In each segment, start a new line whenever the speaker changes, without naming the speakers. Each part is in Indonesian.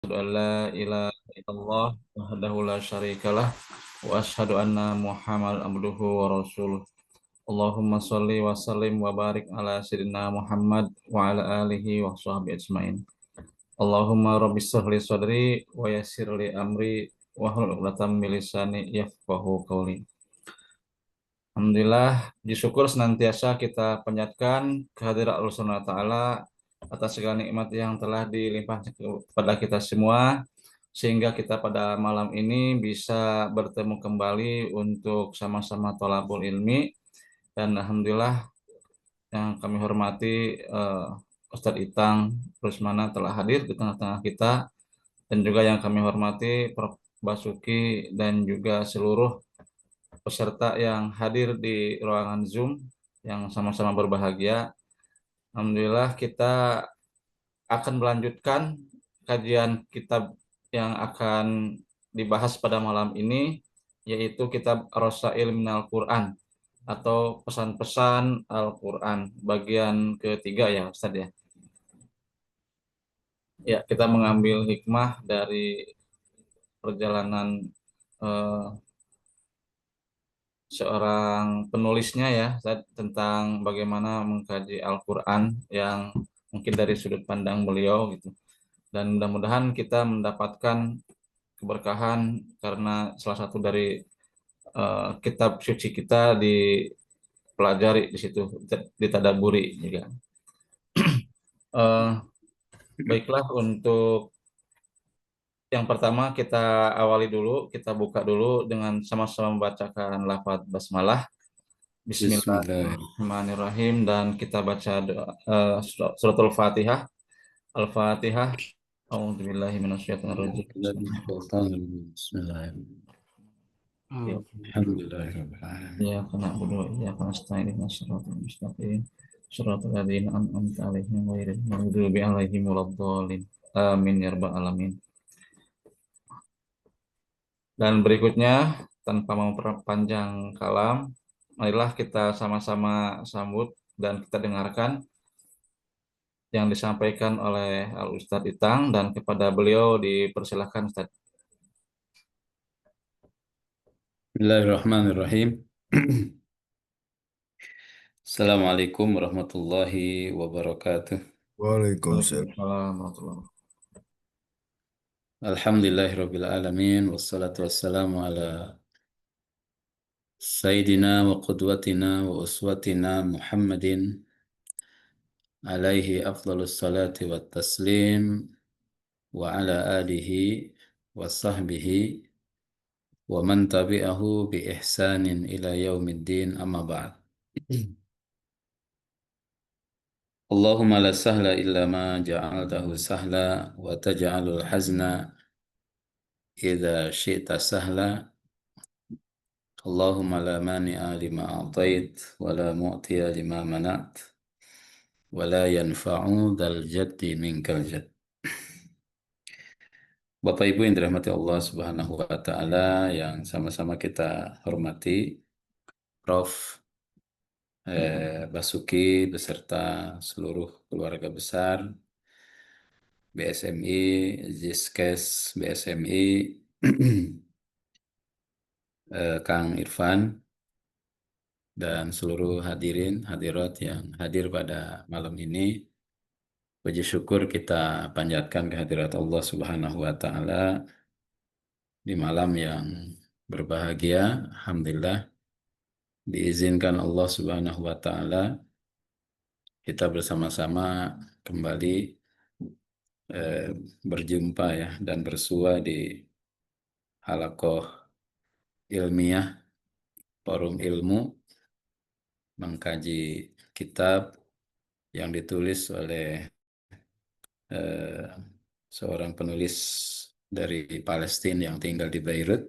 Asyhadu an la ilaha illallah wahdahu la syarikalah wa asyhadu anna Muhammadan abduhu wa rasuluh. Allahumma shalli wa sallim wa barik ala sayyidina Muhammad wa ala alihi wa sahbihi ajmain. Allahumma rabbi shrah sadri wa yassir li amri wa hlul 'uqdatam min lisani yafqahu qawli. Alhamdulillah, puji syukur senantiasa kita panjatkan kehadirat Allah Subhanahu wa taala atas segala nikmat yang telah dilimpahkan kepada kita semua sehingga kita pada malam ini bisa bertemu kembali untuk sama-sama thalabul ilmi. Dan alhamdulillah yang kami hormati Ustadz Itang Rusmana telah hadir di tengah-tengah kita, dan juga yang kami hormati Prof. Basuki dan juga seluruh peserta yang hadir di ruangan Zoom yang sama-sama berbahagia. Alhamdulillah kita akan melanjutkan kajian kitab yang akan dibahas pada malam ini, yaitu kitab Rasail Minal Quran atau pesan-pesan Al-Quran bagian ketiga ya Ustaz ya. Ya, kita mengambil hikmah dari perjalanan eh, seorang penulisnya ya Ustaz, tentang bagaimana mengkaji Al-Quran yang mungkin dari sudut pandang beliau gitu. Dan mudah-mudahan kita mendapatkan keberkahan karena salah satu dari kitab suci kita dipelajari di situ, ditadaburi juga. Eh, Baiklah, untuk yang pertama kita awali dulu, kita buka dulu dengan sama-sama membacakan lafaz basmalah.
Bismillahirrahmanirrahim.
Bismillahirrahmanirrahim, dan kita baca suratul Fatihah. Al-Fatihah. A'udzubillahi minasyaitonirrajim.
Bismillahirrahmanirrahim.
Bismillahirrahmanirrahim.
Alhamdulillahirrahmanirrahim.
Iyyaka na'budu wa iyyaka nasta'in ihdinas siratal mustaqim. Shiratal ladzina an'amta 'alaihim ghairil maghdubi 'alaihim waladdallin. Amin ya rabbal alamin. Dan berikutnya, tanpa memperpanjang kalam, marilah kita sama-sama sambut dan kita dengarkan yang disampaikan oleh Al Ustadz Itang, dan kepada beliau dipersilahkan Ustadz.
Bismillahirrahmanirrahim. Assalamualaikum warahmatullahi wabarakatuh.
Waalaikumsalam.
Waalaikumsalam warahmatullahi wabarakatuh.
Alhamdulillahirabbil alamin wassalatu wassalamu ala sayyidina wa qudwatina wa uswatina Muhammadin alaihi afdhalus salati wat taslim wa ala alihi wa sahbihi wa man tabi'ahu bi ihsanin ila yaumiddin, amma ba'd. Allahumma la sahla illa ma ja'altahu sahla wa taj'alul hazna idza syi'ta sahla. Allahumma la mani'a lima a'tait wa la mu'tiya lima mana'at wa la yanfa'u dzal jaddi minkal jadd. Bapak Ibu yang dirahmati Allah Subhanahu wa taala, yang sama-sama kita hormati, Prof. Basuki beserta seluruh keluarga besar BSMI, Jiskes BSMI, Kang Irfan, dan seluruh hadirin hadirat yang hadir pada malam ini. Puji syukur kita panjatkan kehadirat Allah Subhanahu wa taala di malam yang berbahagia. Alhamdulillah, diizinkan Allah Subhanahu wa taala kita bersama-sama kembali berjumpa ya dan bersua di halaqah ilmiah, forum ilmu, mengkaji kitab yang ditulis oleh seorang penulis dari Palestina yang tinggal di Beirut,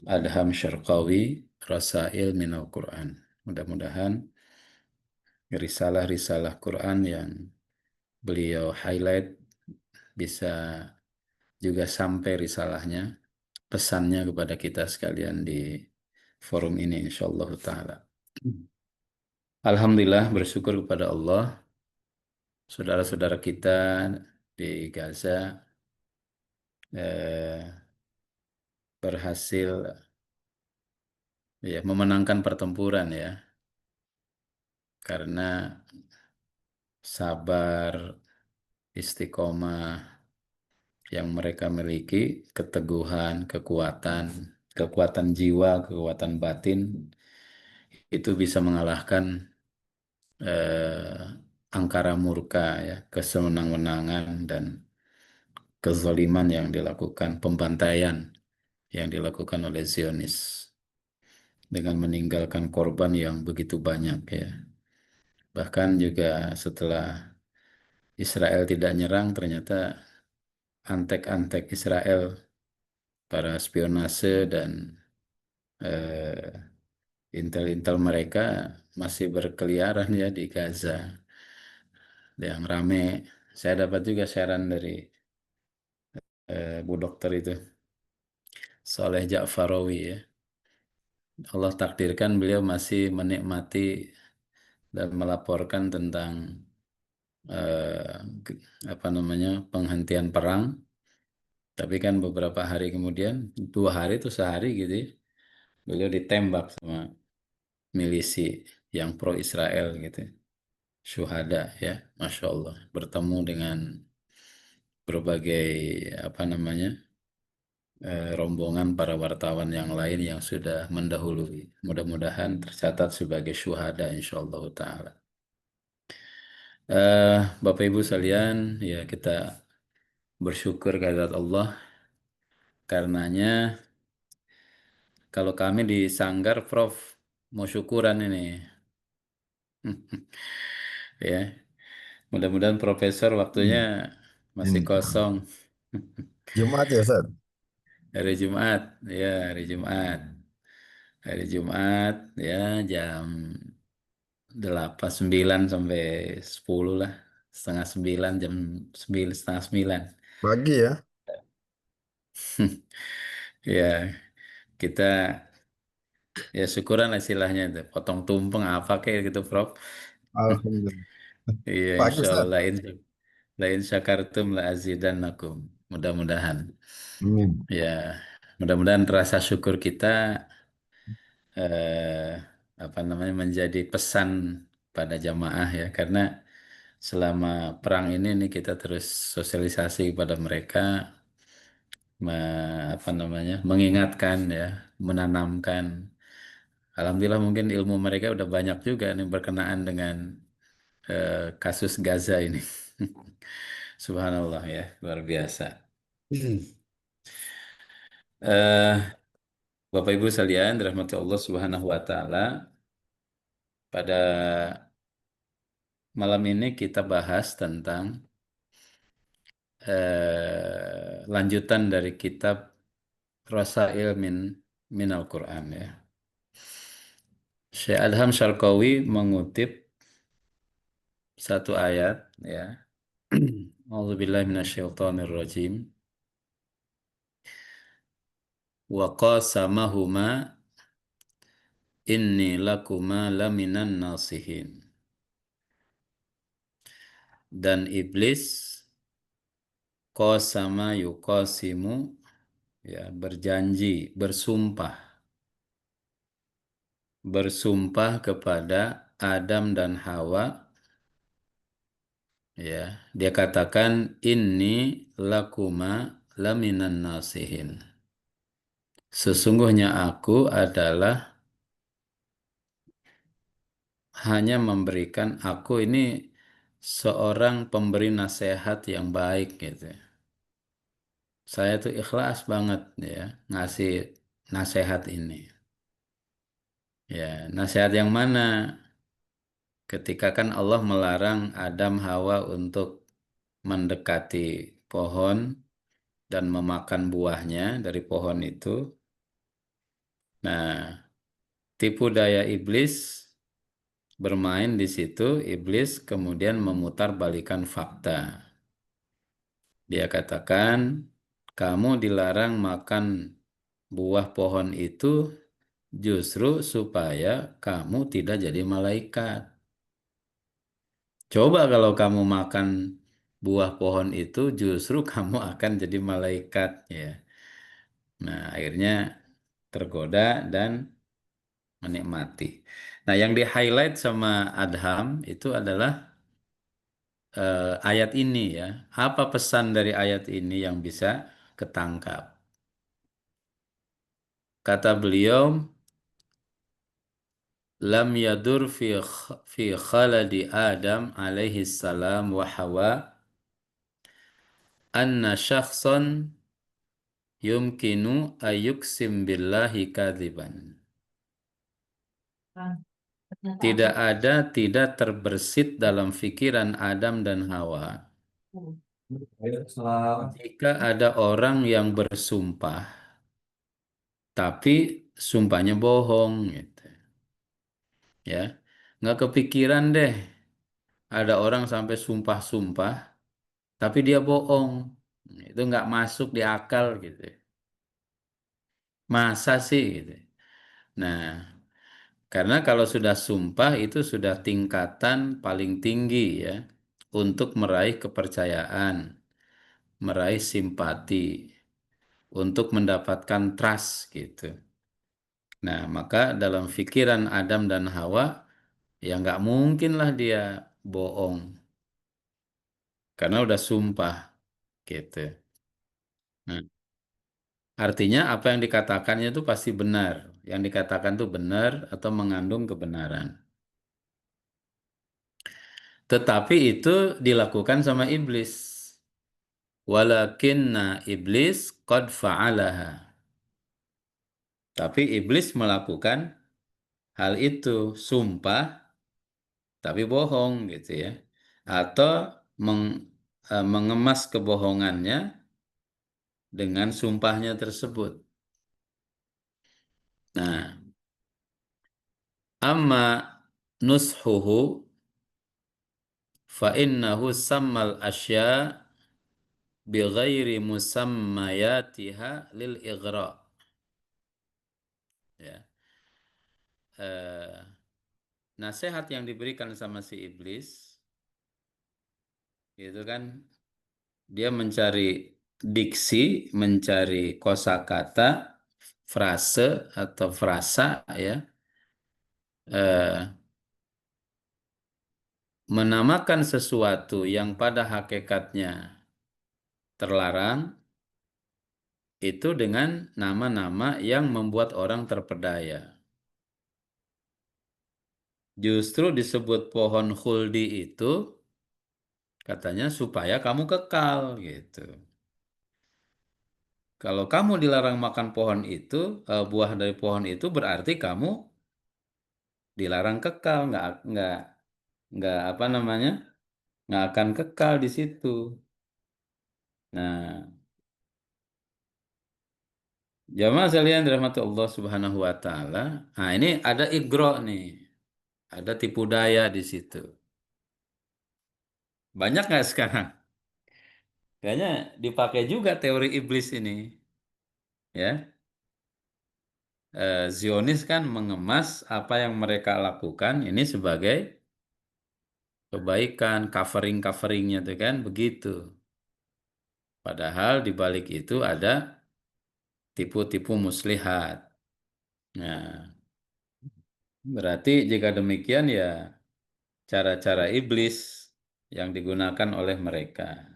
Adham Syarqawi, Rasail Minal Quran. Mudah-mudahan risalah-risalah Quran yang beliau highlight bisa juga sampai risalahnya, pesannya kepada kita sekalian di forum ini insyaallah ta'ala. Alhamdulillah, bersyukur kepada Allah, saudara-saudara kita di Gaza eh, berhasil ya memenangkan pertempuran ya, karena sabar, istiqomah yang mereka miliki, keteguhan, kekuatan jiwa, kekuatan batin, itu bisa mengalahkan angkara murka ya, kesemenang-menangan dan kezaliman yang dilakukan, pembantaian yang dilakukan oleh Zionis dengan meninggalkan korban yang begitu banyak ya. Bahkan juga setelah Israel tidak nyerang, ternyata antek-antek Israel, para spionase dan eh, intel-intel mereka masih berkeliaran ya di Gaza. Yang rame, saya dapat juga saran dari Bu Dokter itu, Soleh Ja'farowi ya. Allah takdirkan beliau masih menikmati dan melaporkan tentang apa namanya penghentian perang. Tapi kan beberapa hari kemudian, 2 hari itu sehari gitu ya, beliau ditembak sama milisi yang pro Israel gitu. Syuhada ya, Masya Allah. Bertemu dengan berbagai apa namanya rombongan para wartawan yang lain yang sudah mendahului. Mudah-mudahan tercatat sebagai syuhada insya Allah taala. Bapak Ibu sekalian, ya kita bersyukur kehadirat Allah karenanya kalau kami di Sanggar Prof mau syukuran ini. Ya, mudah-mudahan Profesor waktunya
Hmm.
masih
Ini
kosong.
Jumat ya, Ustaz?
Hari Jumat, ya hari Jumat. Hari Jumat ya jam 8, 9 sampai 10 lah. Setengah 9, setengah 9.
Pagi ya?
Ya, kita ya syukuran lah istilahnya itu. Potong tumpeng apa kayak gitu, Prof.
Alhamdulillah.
Iya,
Pagi,
insya Allah
Ustaz?
lain syakartum la azidannakum. Mudah-mudahan.
Amin.
Ya, mudah-mudahan rasa syukur kita eh, apa namanya menjadi pesan pada jamaah ya, karena selama perang ini nih kita terus sosialisasi kepada mereka, apa namanya mengingatkan ya, menanamkan. Alhamdulillah mungkin ilmu mereka udah banyak juga nih berkenaan dengan kasus Gaza ini. Subhanallah ya, luar biasa. eh Bapak Ibu sekalian, dirahmati Allah Subhanahu wa taala, pada malam ini kita bahas tentang lanjutan dari kitab Rasail min Al-Quran ya. Syekh Adham Syarqawi mengutip satu ayat ya. A'udzubillahi minasyaitonirrajim. Wa qasamahuma inni lakuma laminan nasihin. Dan iblis qasama yuqasimu ya berjanji, bersumpah kepada Adam dan Hawa ya, dia katakan inni lakuma laminan nasihin. Sesungguhnya aku adalah hanya memberikan, aku ini seorang pemberi nasihat yang baik gitu. Saya tuh ikhlas banget ya ngasih nasihat ini. Ya, nasihat yang mana? Ketika kan Allah melarang Adam Hawa untuk mendekati pohon dan memakan buahnya dari pohon itu. Nah, tipu daya iblis bermain di situ, iblis kemudian memutarbalikkan fakta. Dia katakan, kamu dilarang makan buah pohon itu justru supaya kamu tidak jadi malaikat. Coba kalau kamu makan buah pohon itu justru kamu akan jadi malaikat ya. Nah, akhirnya tergoda dan menikmati. Nah, yang di-highlight sama Adham itu adalah ayat ini ya. Apa pesan dari ayat ini yang bisa ketangkap? Kata beliau, lam yadur fi khaladi Adam alaihi salam wa Hawa anna syakhsan yumkinu ayyuksim billahi kadziban. Tidak ada, tidak terbersit dalam pikiran Adam dan Hawa jika ada orang yang bersumpah, tapi sumpahnya bohong, gitu. Ya, nggak kepikiran deh ada orang sampai sumpah-sumpah, tapi dia bohong. Itu nggak masuk di akal gitu. Masa sih gitu. Nah, karena kalau sudah sumpah itu sudah tingkatan paling tinggi ya untuk meraih kepercayaan, meraih simpati, untuk mendapatkan trust gitu. Nah, maka dalam pikiran Adam dan Hawa ya nggak mungkin lah dia bohong karena udah sumpah gitu. Nah, artinya apa yang dikatakannya itu pasti benar. Yang dikatakan itu benar atau mengandung kebenaran. Tetapi itu dilakukan sama iblis. Walakinna iblis qad fa'alaha. Tapi iblis melakukan hal itu, sumpah tapi bohong gitu ya. Atau mengemas kebohongannya dengan sumpahnya tersebut. Nah, amma nushuhu fa innahu sammal asya bighairi musammayatiha lil ighra. Ya. Nasihat yang diberikan sama si iblis itu kan dia mencari diksi, mencari kosakata, frase atau frasa ya, eh, menamakan sesuatu yang pada hakikatnya terlarang itu dengan nama-nama yang membuat orang terpedaya. Justru disebut pohon khuldi itu katanya supaya kamu kekal gitu. Kalau kamu dilarang makan pohon itu, buah dari pohon itu berarti kamu dilarang kekal, nggak apa namanya, nggak akan kekal di situ. Nah, jamaah sekalian dirahmati Allah Subhanahu wa taala. Nah, ini ada igro nih. Ada tipu daya di situ. Banyak nggak sekarang? Kayaknya dipakai juga teori iblis ini, ya. Zionis kan mengemas apa yang mereka lakukan ini sebagai kebaikan, covering-coveringnya tuh kan begitu. Padahal di balik itu ada tipu-tipu muslihat. Nah, berarti jika demikian ya cara-cara iblis yang digunakan oleh mereka.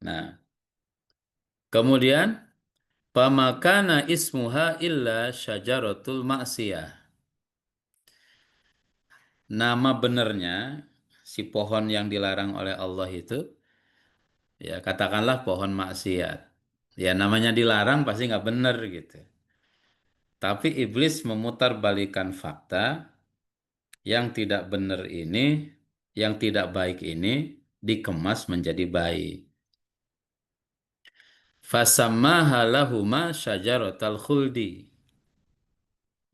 Nah, kemudian pamakana ismuha illa syajaratul maksiyah. Nama benernya si pohon yang dilarang oleh Allah itu ya katakanlah pohon maksiat. Ya namanya dilarang pasti nggak bener gitu. Tapi iblis memutarbalikkan fakta yang tidak benar ini, yang tidak baik ini dikemas menjadi baik. Fasammaha lahuma syajaratal khuldi.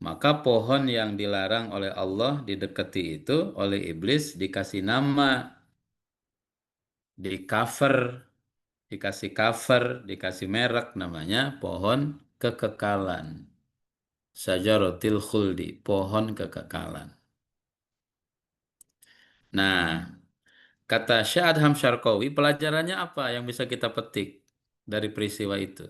Maka pohon yang dilarang oleh Allah didekati itu oleh iblis dikasih nama, di cover, dikasih cover, dikasih merek namanya pohon kekekalan. Syajaratil khuldi, pohon kekekalan. Nah, kata Syekh Adham Syarqawi, pelajarannya apa yang bisa kita petik dari peristiwa itu?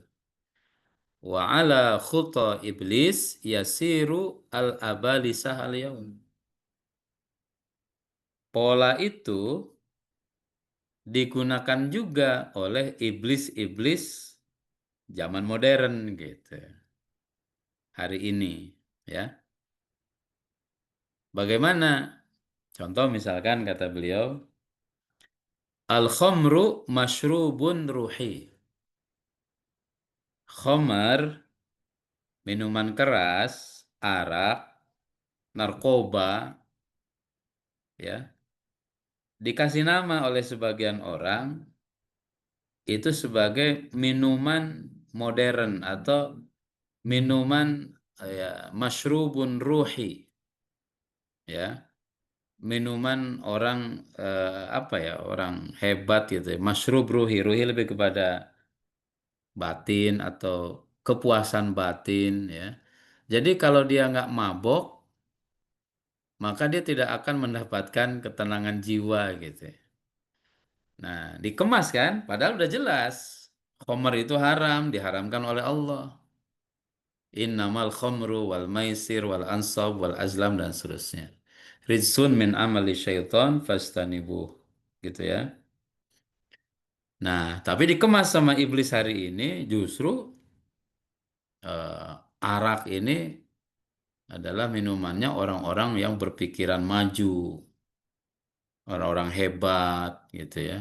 Wa ala khuta iblis yasiru al-abalisah al-yaum. Pola itu digunakan juga oleh iblis-iblis zaman modern gitu. Hari ini, ya. Bagaimana? Contoh misalkan kata beliau, al-khamru masyrubun ruhi. Khamar, minuman keras, arak, narkoba, ya, dikasih nama oleh sebagian orang itu sebagai minuman modern atau minuman ya, masyrubun ruhi, ya, minuman orang apa ya, orang hebat gitu ya. Masyrub ruhi, ruhi lebih kepada batin atau kepuasan batin, ya. Jadi kalau dia nggak mabok, maka dia tidak akan mendapatkan ketenangan jiwa gitu. Nah, dikemas kan, padahal udah jelas. Khamar itu haram, diharamkan oleh Allah. Innamal khamru wal maisir wal ansab wal azlam dan seterusnya. Rijsun min amali syaitan fastanibuh. Gitu ya. Nah, tapi dikemas sama iblis hari ini justru arak ini adalah minumannya orang-orang yang berpikiran maju, orang-orang hebat gitu ya.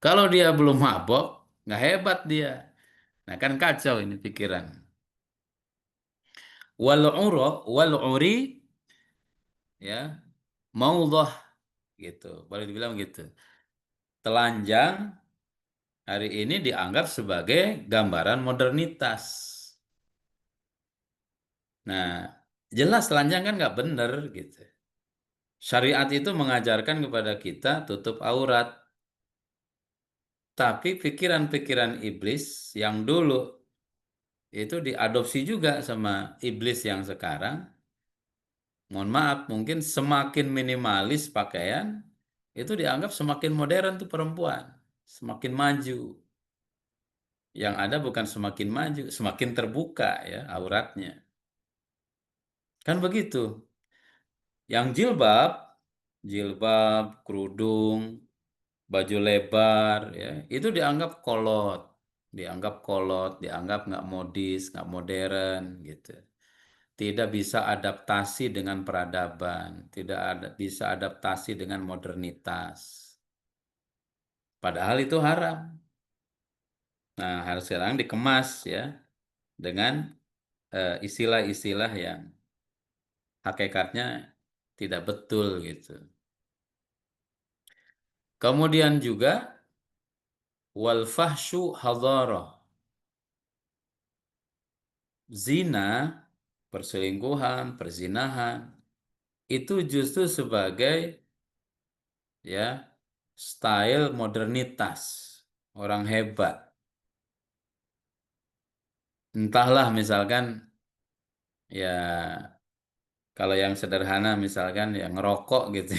Kalau dia belum mabok, nggak hebat dia. Nah kan kacau ini pikiran. Wal uri ya maudhah gitu. Boleh dibilang gitu. Telanjang hari ini dianggap sebagai gambaran modernitas. Nah, jelas telanjang kan nggak bener gitu. Syariat itu mengajarkan kepada kita tutup aurat. Tapi pikiran-pikiran iblis yang dulu itu diadopsi juga sama iblis yang sekarang. Mohon maaf, mungkin semakin minimalis pakaian, itu dianggap semakin modern tuh perempuan. Semakin maju. Yang ada bukan semakin maju, semakin terbuka ya auratnya. Kan begitu. Yang jilbab, jilbab, kerudung, baju lebar, ya, itu dianggap kolot, dianggap nggak modis, nggak modern, gitu. Tidak bisa adaptasi dengan peradaban, tidak ada bisa adaptasi dengan modernitas. Padahal itu haram. Nah, harus sekarang dikemas ya dengan istilah-istilah yang hakikatnya tidak betul gitu. Kemudian juga wal fahsyu hadharah. Zina, perselingkuhan, perzinahan itu justru sebagai ya style modernitas orang hebat. Entahlah misalkan ya kalau yang sederhana misalkan ya ngerokok gitu,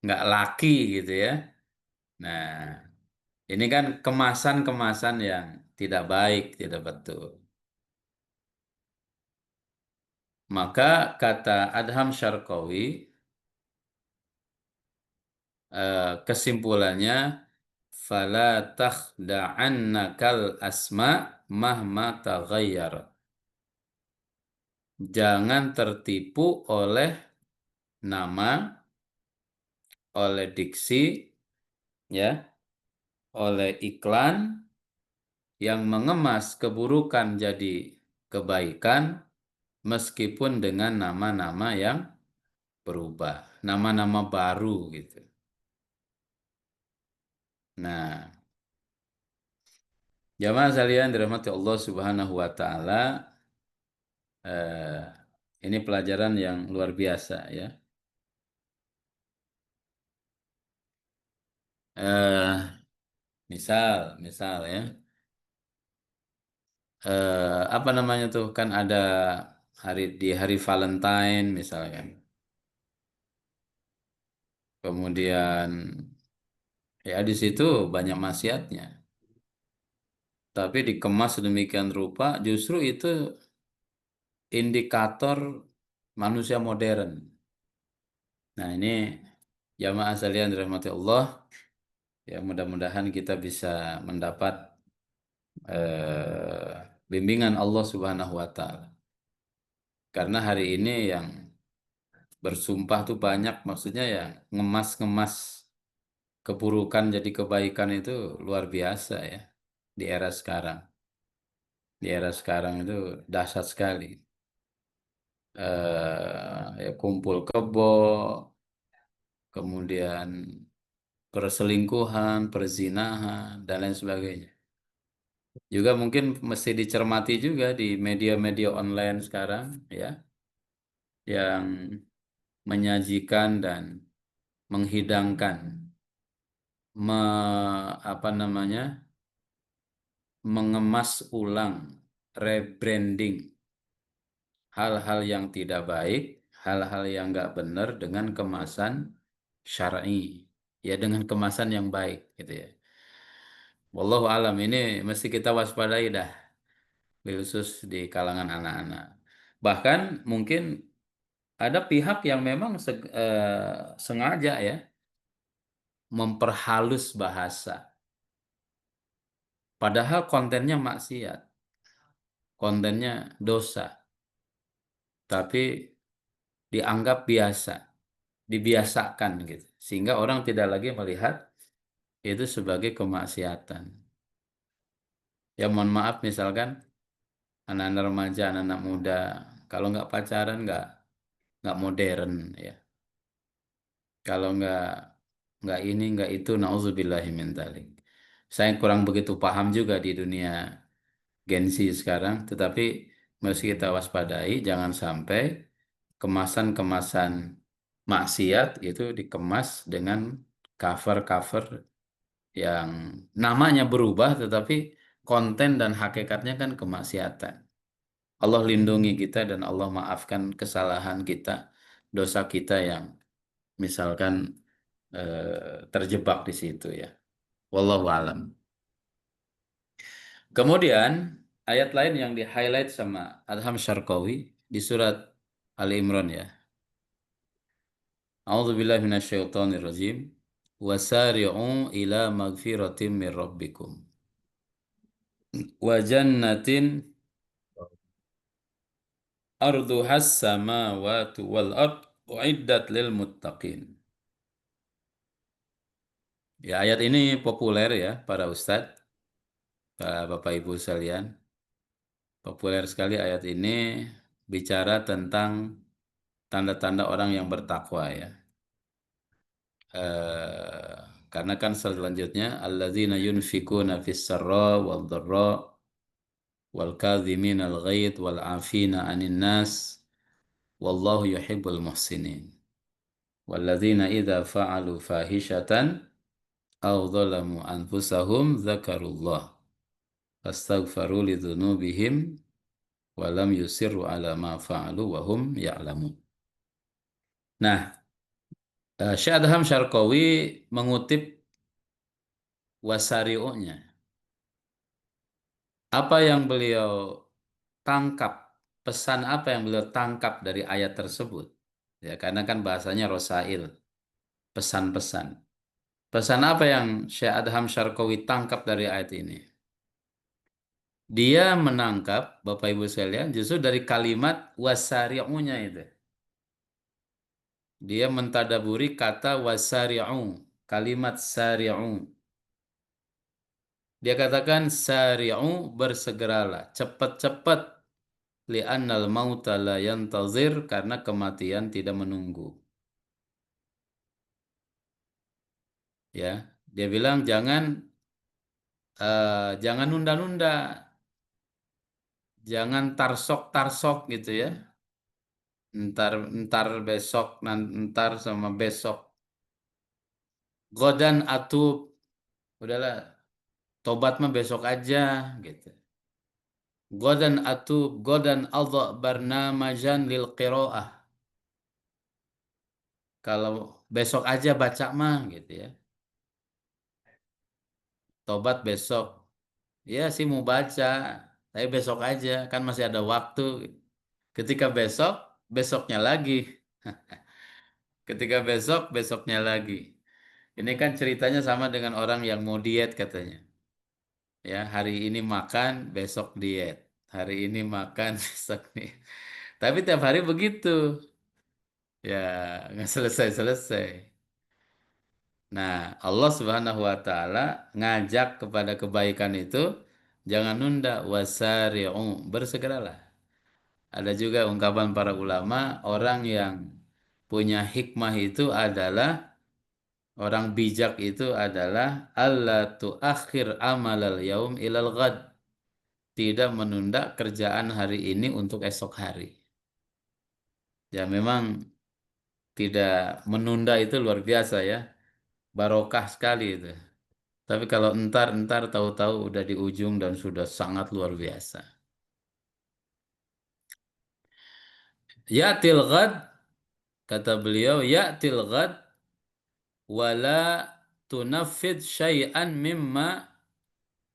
nggak laki gitu ya. Nah, ini kan kemasan-kemasan yang tidak baik, tidak betul. Maka kata Adham Syarqawi, kesimpulannya, fala takhda'annakal asma mahma taghayyar. Jangan tertipu oleh nama, oleh diksi, ya, oleh iklan yang mengemas keburukan jadi kebaikan meskipun dengan nama-nama yang berubah, nama-nama baru gitu. Nah, jamaah sekalian dirahmati Allah Subhanahu wa taala, eh, ini pelajaran yang luar biasa ya. Eh, misal ya, apa namanya tuh kan ada di hari Valentine misalnya. Kemudian ya di situ banyak maksiatnya. Tapi dikemas sedemikian rupa justru itu indikator manusia modern. Nah, ini jamaah sekalian dirahmati Allah, ya mudah-mudahan kita bisa mendapat bimbingan Allah Subhanahu wa taala. Karena hari ini yang bersumpah tuh banyak, maksudnya ya ngemas-ngemas keburukan jadi kebaikan itu luar biasa ya di era sekarang. Di era sekarang itu dahsyat sekali. Ya kumpul kebo, kemudian perselingkuhan, perzinahan, dan lain sebagainya. Juga mungkin mesti dicermati juga di media-media online sekarang, ya, yang menyajikan dan menghidangkan, me, apa namanya, mengemas ulang, rebranding hal-hal yang tidak baik, hal-hal yang nggak benar dengan kemasan syar'i, ya dengan kemasan yang baik, gitu ya. Wallahu alam, ini mesti kita waspadai dah, khusus di kalangan anak-anak. Bahkan mungkin ada pihak yang memang sengaja ya memperhalus bahasa, padahal kontennya maksiat, kontennya dosa, tapi dianggap biasa, dibiasakan gitu, sehingga orang tidak lagi melihat itu sebagai kemaksiatan. Ya mohon maaf misalkan anak-anak remaja, anak-anak muda, kalau nggak pacaran nggak modern ya. Kalau nggak ini nggak itu, nauzubillahi min dzalik. Saya kurang begitu paham juga di dunia Gen Z sekarang, tetapi mesti kita waspadai jangan sampai kemasan-kemasan maksiat itu dikemas dengan cover-cover yang namanya berubah tetapi konten dan hakikatnya kan kemaksiatan. Allah lindungi kita dan Allah maafkan kesalahan kita, dosa kita yang misalkan terjebak di situ ya. Wallahu alam. Kemudian ayat lain yang di-highlight sama Adham Syarqawi di surat Ali Imran ya. A'udzubillahi minasyaitonirrajim. Wasari'u ila magfiratin min rabbikum wa jannatin arduhas samawati wal ard uiddat lil muttaqin. Ya, ayat ini populer ya para ustadz, para bapak ibu sekalian. Populer sekali ayat ini, bicara tentang tanda-tanda orang yang bertakwa ya. Eh, karena kan selanjutnya alladzina yunfikuna fis sarra wal dharra wal kadhiminal ghaidh wal 'afina 'anil nas wallahu yuhibbul muhsinin. Walladzina idza fa'alu fahishatan aw dhalamu anfusahum dzakarullah fastaghfaru lidzunubihim wa lam yusirru ala ma fa'alu wa hum ya'lamun. Nah, Syekh Adham Syarqawi mengutip wasari'unya. Apa yang beliau tangkap, pesan apa yang beliau tangkap dari ayat tersebut? Ya, karena kan bahasanya Rosail, pesan-pesan. Pesan apa yang Syekh Adham Syarqawi tangkap dari ayat ini? Dia menangkap, Bapak Ibu sekalian, justru dari kalimat wasari'unya itu. Dia mentadaburi kata wasari'u, kalimat sari'u. Dia katakan sari'u, bersegeralah, cepat-cepat, li'annal mauta la yantazir, karena kematian tidak menunggu. Ya, dia bilang jangan nunda-nunda, jangan tarsok-tarsok gitu ya. Ntar besok, ntar sama besok. Godan atub, udahlah, tobat mah besok aja gitu. Godan atub, godan adha barnamajan lil qiraah. Kalau besok aja baca mah gitu ya. Tobat besok. Ya sih mau baca, tapi besok aja kan masih ada waktu. Ketika besok, besoknya lagi. Ketika besok, besoknya lagi. Ini kan ceritanya sama dengan orang yang mau diet katanya. Ya, hari ini makan, besok diet. Hari ini makan, besok nih. Tapi tiap hari begitu. Ya, nggak selesai-selesai. Nah, Allah Subhanahu wa taala ngajak kepada kebaikan itu jangan nunda, wasari'u, bersegeralah. Ada juga ungkapan para ulama, orang yang punya hikmah itu adalah orang bijak itu adalah Allah tuakhir amalal yaum ilal ghad. Tidak menunda kerjaan hari ini untuk esok hari. Ya memang tidak menunda itu luar biasa ya. Barokah sekali itu. Tapi kalau entar tahu-tahu udah di ujung dan sudah sangat luar biasa. Ya tilgad, kata beliau, ya tilgad wala tunafid syai'an mimma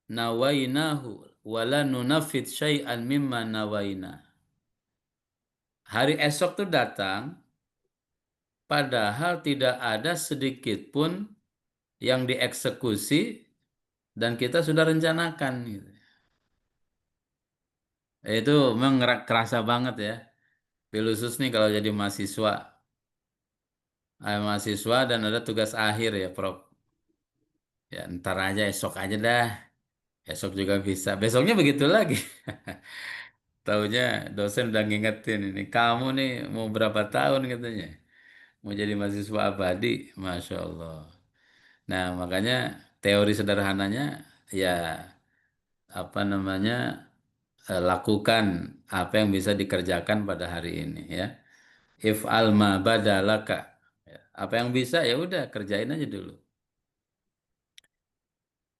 nawainahu wala nunafid syai'an mimma nawaina. Hari esok tuh datang, padahal tidak ada sedikit pun yang dieksekusi dan kita sudah rencanakan gitu. Itu memang kerasa banget ya. Bil khusus nih kalau jadi mahasiswa, mahasiswa dan ada tugas akhir ya, Prof. Ya ntar aja, esok aja dah. Esok juga bisa. Besoknya begitu lagi. Taunya dosen udah ngingetin ini. Kamu nih mau berapa tahun katanya. Mau jadi mahasiswa abadi. Masya Allah. Nah makanya teori sederhananya ya apa namanya lakukan apa yang bisa dikerjakan pada hari ini ya. If'al ma badalaka. Ya, apa yang bisa ya udah kerjain aja dulu.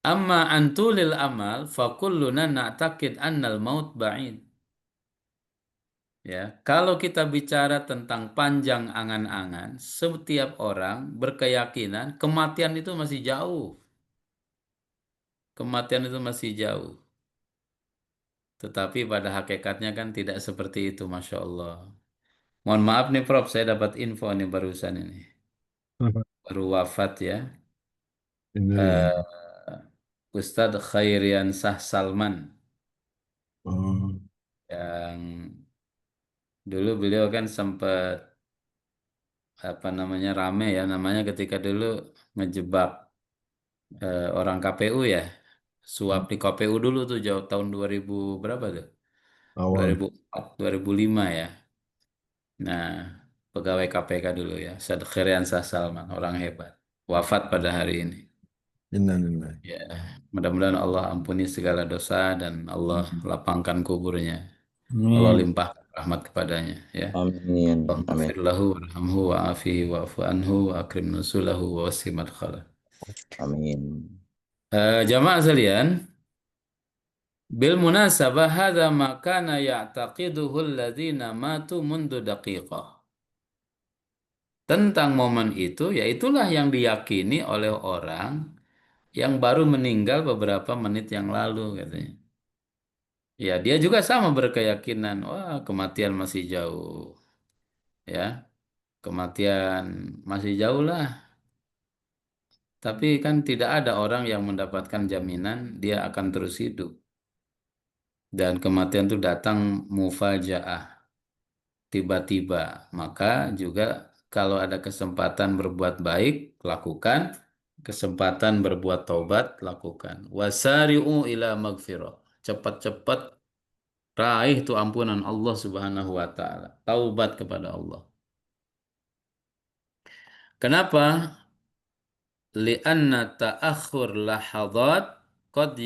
Amma antulil amal fakulluna na'taqid annal maut ba'id. Ya, kalau kita bicara tentang panjang angan-angan, setiap orang berkeyakinan kematian itu masih jauh. Kematian itu masih jauh. Tetapi pada hakikatnya kan tidak seperti itu, Masya Allah. Mohon maaf nih Prof, saya dapat info nih barusan ini. Baru wafat ya.
Ini.
Eh, Ustadz Khairiansah Salman.
Oh,
Yang dulu beliau kan sempat apa namanya rame ya namanya ketika dulu ngejebak orang KPU ya. Suap di KPU dulu tuh jauh tahun 2000 berapa tuh?
awal.
2004, 2005 ya. Nah, pegawai KPK dulu ya, Sadkhiriansah Salman, orang hebat. Wafat pada hari ini.
Innalillahi.
Ya, mudah-mudahan Allah ampuni segala dosa dan Allah
Amin.
lapangkan kuburnya. Allah
Amin.
limpah rahmat kepadanya ya.
Amin. Amin.
Allahumma lahu warhamhu wa'afihi wa'fu anhu wa akrim nusulahu wa wasi madkhalah.
Amin.
Jamaah sekalian, bil munasabah hadza ma kana ya'taqiduhu alladziina matu mundu daqiqah. Tentang momen itu, yaitulah yang diyakini oleh orang yang baru meninggal beberapa menit yang lalu katanya. Ya, dia juga sama berkeyakinan, wah kematian masih jauh. Ya, kematian masih jauh lah. Tapi kan tidak ada orang yang mendapatkan jaminan dia akan terus hidup. Dan kematian itu datang mufajaah, tiba-tiba. Maka juga kalau ada kesempatan berbuat baik, lakukan. Kesempatan berbuat taubat, lakukan. Wasari'u ila magfirah. Cepat-cepat raih itu ampunan Allah Subhanahu wa taala. Taubat kepada Allah. Kenapa? Lianna ta'akhur lahadat qad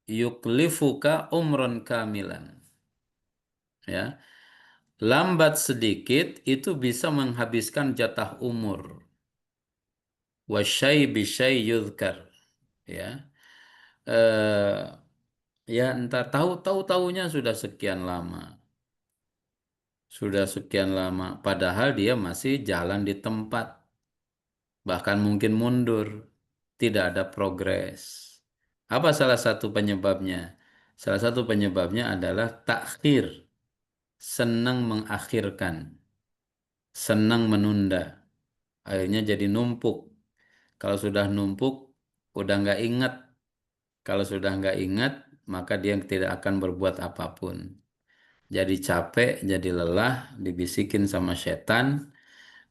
yuklifuka umron kamilan. Ya, lambat sedikit itu bisa menghabiskan jatah umur. Wasyai bisyai yudhkar. Ya. Eh, ya entar tahu tahunya sudah sekian lama. Sudah sekian lama padahal dia masih jalan di tempat. bahkan mungkin mundur, tidak ada progres. Apa salah satu penyebabnya? Salah satu penyebabnya adalah takhir, senang mengakhirkan, senang menunda. Akhirnya jadi numpuk. Kalau sudah numpuk, udah nggak ingat. Kalau sudah nggak ingat, maka dia tidak akan berbuat apapun. Jadi capek, jadi lelah, dibisikin sama setan,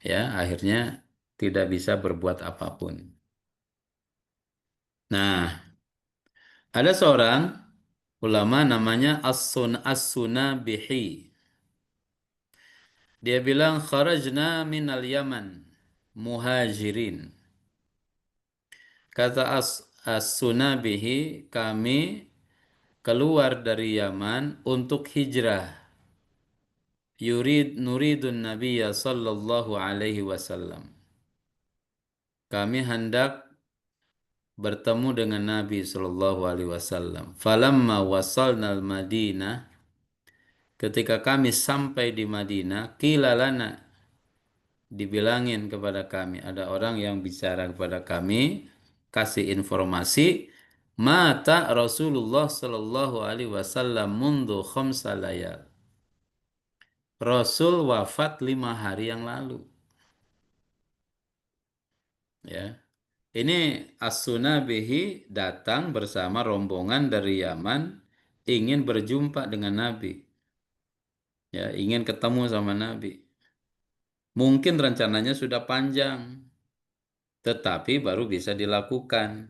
ya akhirnya tidak bisa berbuat apapun. Nah, ada seorang ulama namanya As-Sunabihi. Dia bilang kharajna minal Yaman muhajirin. Kata As-Sunabihi, kami keluar dari Yaman untuk hijrah. Nuridun Nabiyya sallallahu alaihi wasallam. Kami hendak bertemu dengan Nabi sallallahu alaihi wasallam. Falamma wasalna al-Madinah, ketika kami sampai di Madinah, qila lana, dibilangin kepada kami, ada orang yang bicara kepada kami, kasih informasi, mata Rasulullah sallallahu alaihi wasallam mundu khamsa layal. Rasul wafat 5 hari yang lalu. Ya. Ini As-Sunabihi datang bersama rombongan dari Yaman ingin berjumpa dengan Nabi. Ya, ingin ketemu sama Nabi. Mungkin rencananya sudah panjang, tetapi baru bisa dilakukan.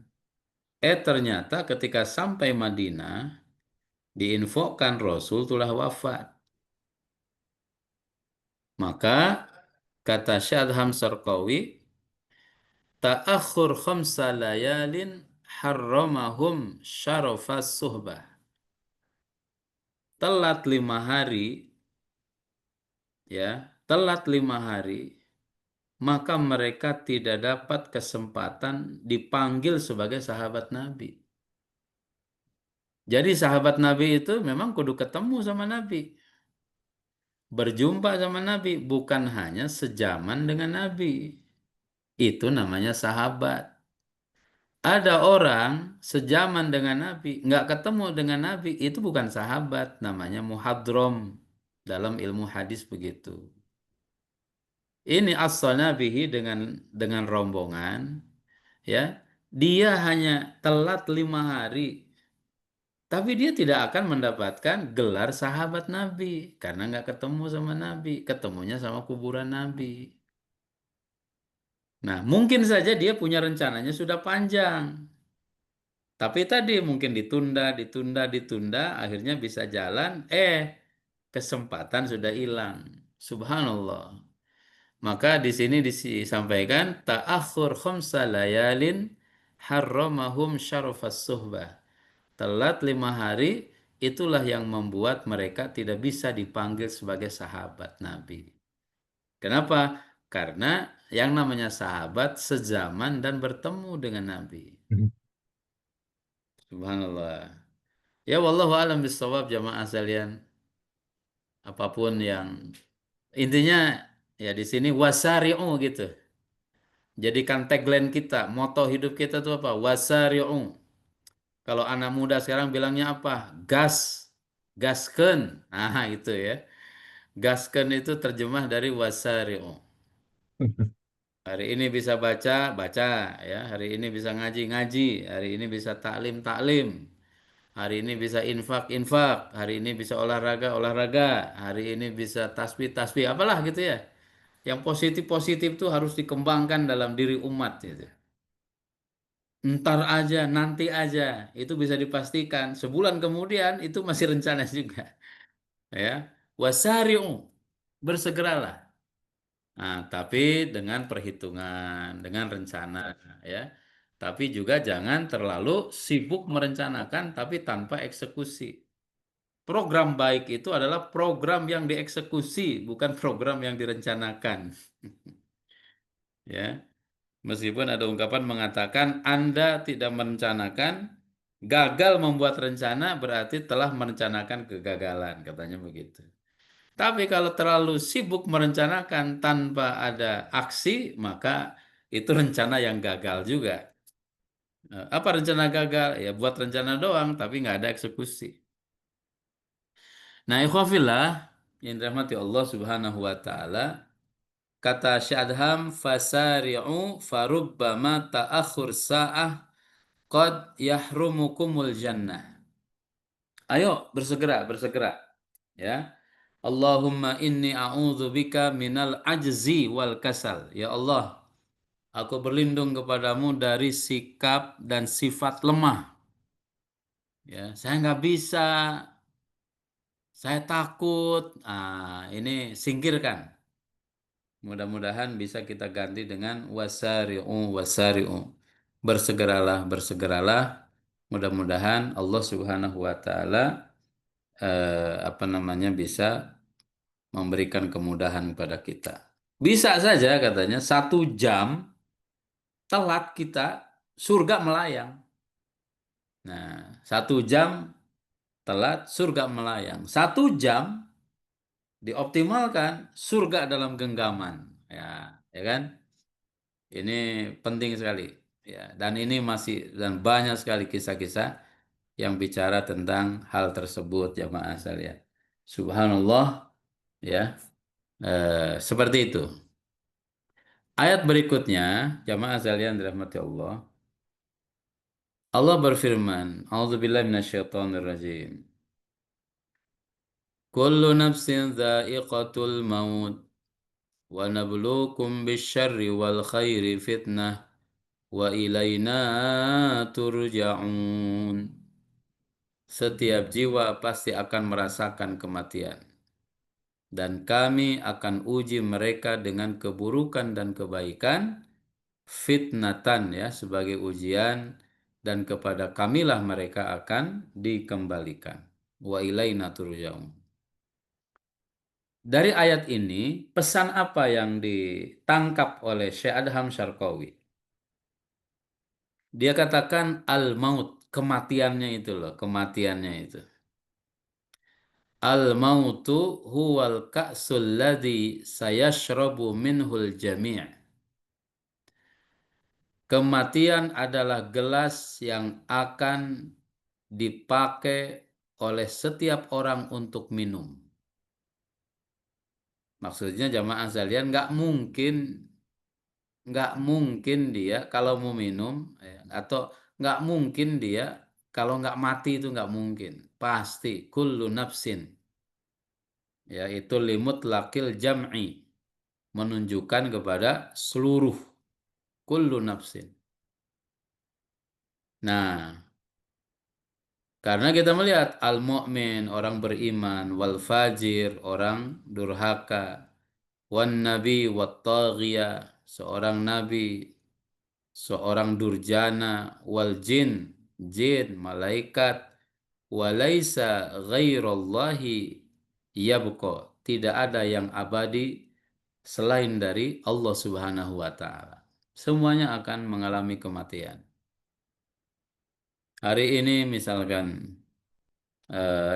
Ternyata ketika sampai Madinah, diinfokan Rasul telah wafat. Maka kata Syadham Sarqawi, ta'akhur khamsa layalin harramahum syarafas suhbah. Telat 5 hari, ya, telat 5 hari, maka mereka tidak dapat kesempatan dipanggil sebagai sahabat Nabi. Jadi sahabat Nabi itu memang kudu ketemu sama Nabi. Berjumpa sama Nabi, bukan hanya sejaman dengan Nabi. Itu namanya sahabat. Ada orang sejaman dengan Nabi, nggak ketemu dengan Nabi, itu bukan sahabat, namanya muhadrom. Dalam ilmu hadis begitu. Ini as-Sunabihi dengan rombongan, ya, dia hanya telat 5 hari, tapi dia tidak akan mendapatkan gelar sahabat Nabi karena nggak ketemu sama Nabi, ketemunya sama kuburan Nabi. Nah, mungkin saja dia punya rencananya sudah panjang, tapi tadi mungkin ditunda, akhirnya bisa jalan, kesempatan sudah hilang. Subhanallah. Maka di sini disampaikan ta'akhur khamsa layalin harramahum syarafas suhbah. Telat 5 hari, itulah yang membuat mereka tidak bisa dipanggil sebagai sahabat Nabi. Kenapa? Karena yang namanya sahabat sezaman dan bertemu dengan Nabi. Subhanallah. Ya wallahu alam bisawab jamaah sekalian. Apapun yang intinya ya di sini wasari'u gitu. Jadikan tagline kita, moto hidup kita itu apa? Wasari'u. Kalau anak muda sekarang bilangnya apa? Gas, gasken. Nah, itu ya. Gasken itu terjemah dari wasari'u. Hari ini bisa baca, baca ya. Hari ini bisa ngaji, ngaji. Hari ini bisa taklim, taklim. Hari ini bisa infak, infak. Hari ini bisa olahraga, olahraga. Hari ini bisa tasbih, tasbih. Apalah gitu ya. Yang positif-positif itu harus dikembangkan dalam diri umat gitu. Ntar aja, nanti aja, itu bisa dipastikan. Sebulan kemudian itu masih rencana juga. Ya, wasari'u, bersegeralah. Nah, tapi dengan perhitungan, dengan rencana, ya. Tapi juga jangan terlalu sibuk merencanakan, tapi tanpa eksekusi. Program baik itu adalah program yang dieksekusi, bukan program yang direncanakan. Ya. Meskipun ada ungkapan mengatakan Anda tidak merencanakan, gagal membuat rencana berarti telah merencanakan kegagalan, katanya begitu. Tapi kalau terlalu sibuk merencanakan tanpa ada aksi, maka itu rencana yang gagal juga. Apa rencana gagal? Ya buat rencana doang, tapi nggak ada eksekusi. Nah, ikhwafillah, yang dirahmati Allah Subhanahu wa Ta'ala, kata Syekh Adham, fasari'u farubbama ta'akhur sa'ah qad yahrumukumul jannah. Ayo bersegera, bersegera. Ya. Allahumma inni a'udzubika minal ajzi wal kasal. Ya Allah, aku berlindung kepadamu dari sikap dan sifat lemah. Ya, saya nggak bisa, saya takut. Ini singkirkan. Mudah-mudahan bisa kita ganti dengan wasari'u wasari'u. Bersegeralah, bersegeralah. Mudah-mudahan Allah Subhanahu wa taala bisa memberikan kemudahan kepada kita. Bisa saja katanya 1 jam telat kita surga melayang. Nah, 1 jam telat surga melayang. 1 jam dioptimalkan surga dalam genggaman. Ya kan? Ini penting sekali. Ya, dan ini masih dan banyak sekali kisah-kisah yang bicara tentang hal tersebut jamaah sekalian. Subhanallah, ya. Seperti itu. Ayat berikutnya, jamaah sekalian dirahmati Allah. Allah berfirman, A'udzubillahi minasyaitonirrajim. Kullu nafsin dha'iqatul maut wa nabluukum bisyarri wal khairi fitnah wa ilaina turja'un. Setiap jiwa pasti akan merasakan kematian. Dan kami akan uji mereka dengan keburukan dan kebaikan, fitnatan ya sebagai ujian, dan kepada kamilah mereka akan dikembalikan. Wa ilaina turja'un. Dari ayat ini, pesan apa yang ditangkap oleh Syekh Adham Syarqawi? Dia katakan al-maut, kematiannya itu loh, kematiannya itu. Al-mautu huwal ka'sul ladzi sayashrabu minhul jami'. Kematian adalah gelas yang akan dipakai oleh setiap orang untuk minum. Maksudnya jamaah sekalian nggak mungkin dia kalau mau minum atau nggak mungkin dia kalau nggak mati itu nggak mungkin. Pasti kullu nafsin, yaitu limut lakil jam'i, menunjukkan kepada seluruh kullu nafsin. Nah, karena kita melihat al-mu'min, orang beriman, wal fajir, orang durhaka, wan nabi wat taghiya, seorang nabi, seorang durjana, wal jin, jin, malaikat, walaisa ghairallahi yabqa, tidak ada yang abadi selain dari Allah Subhanahu wa taala. Semuanya akan mengalami kematian. Hari ini misalkan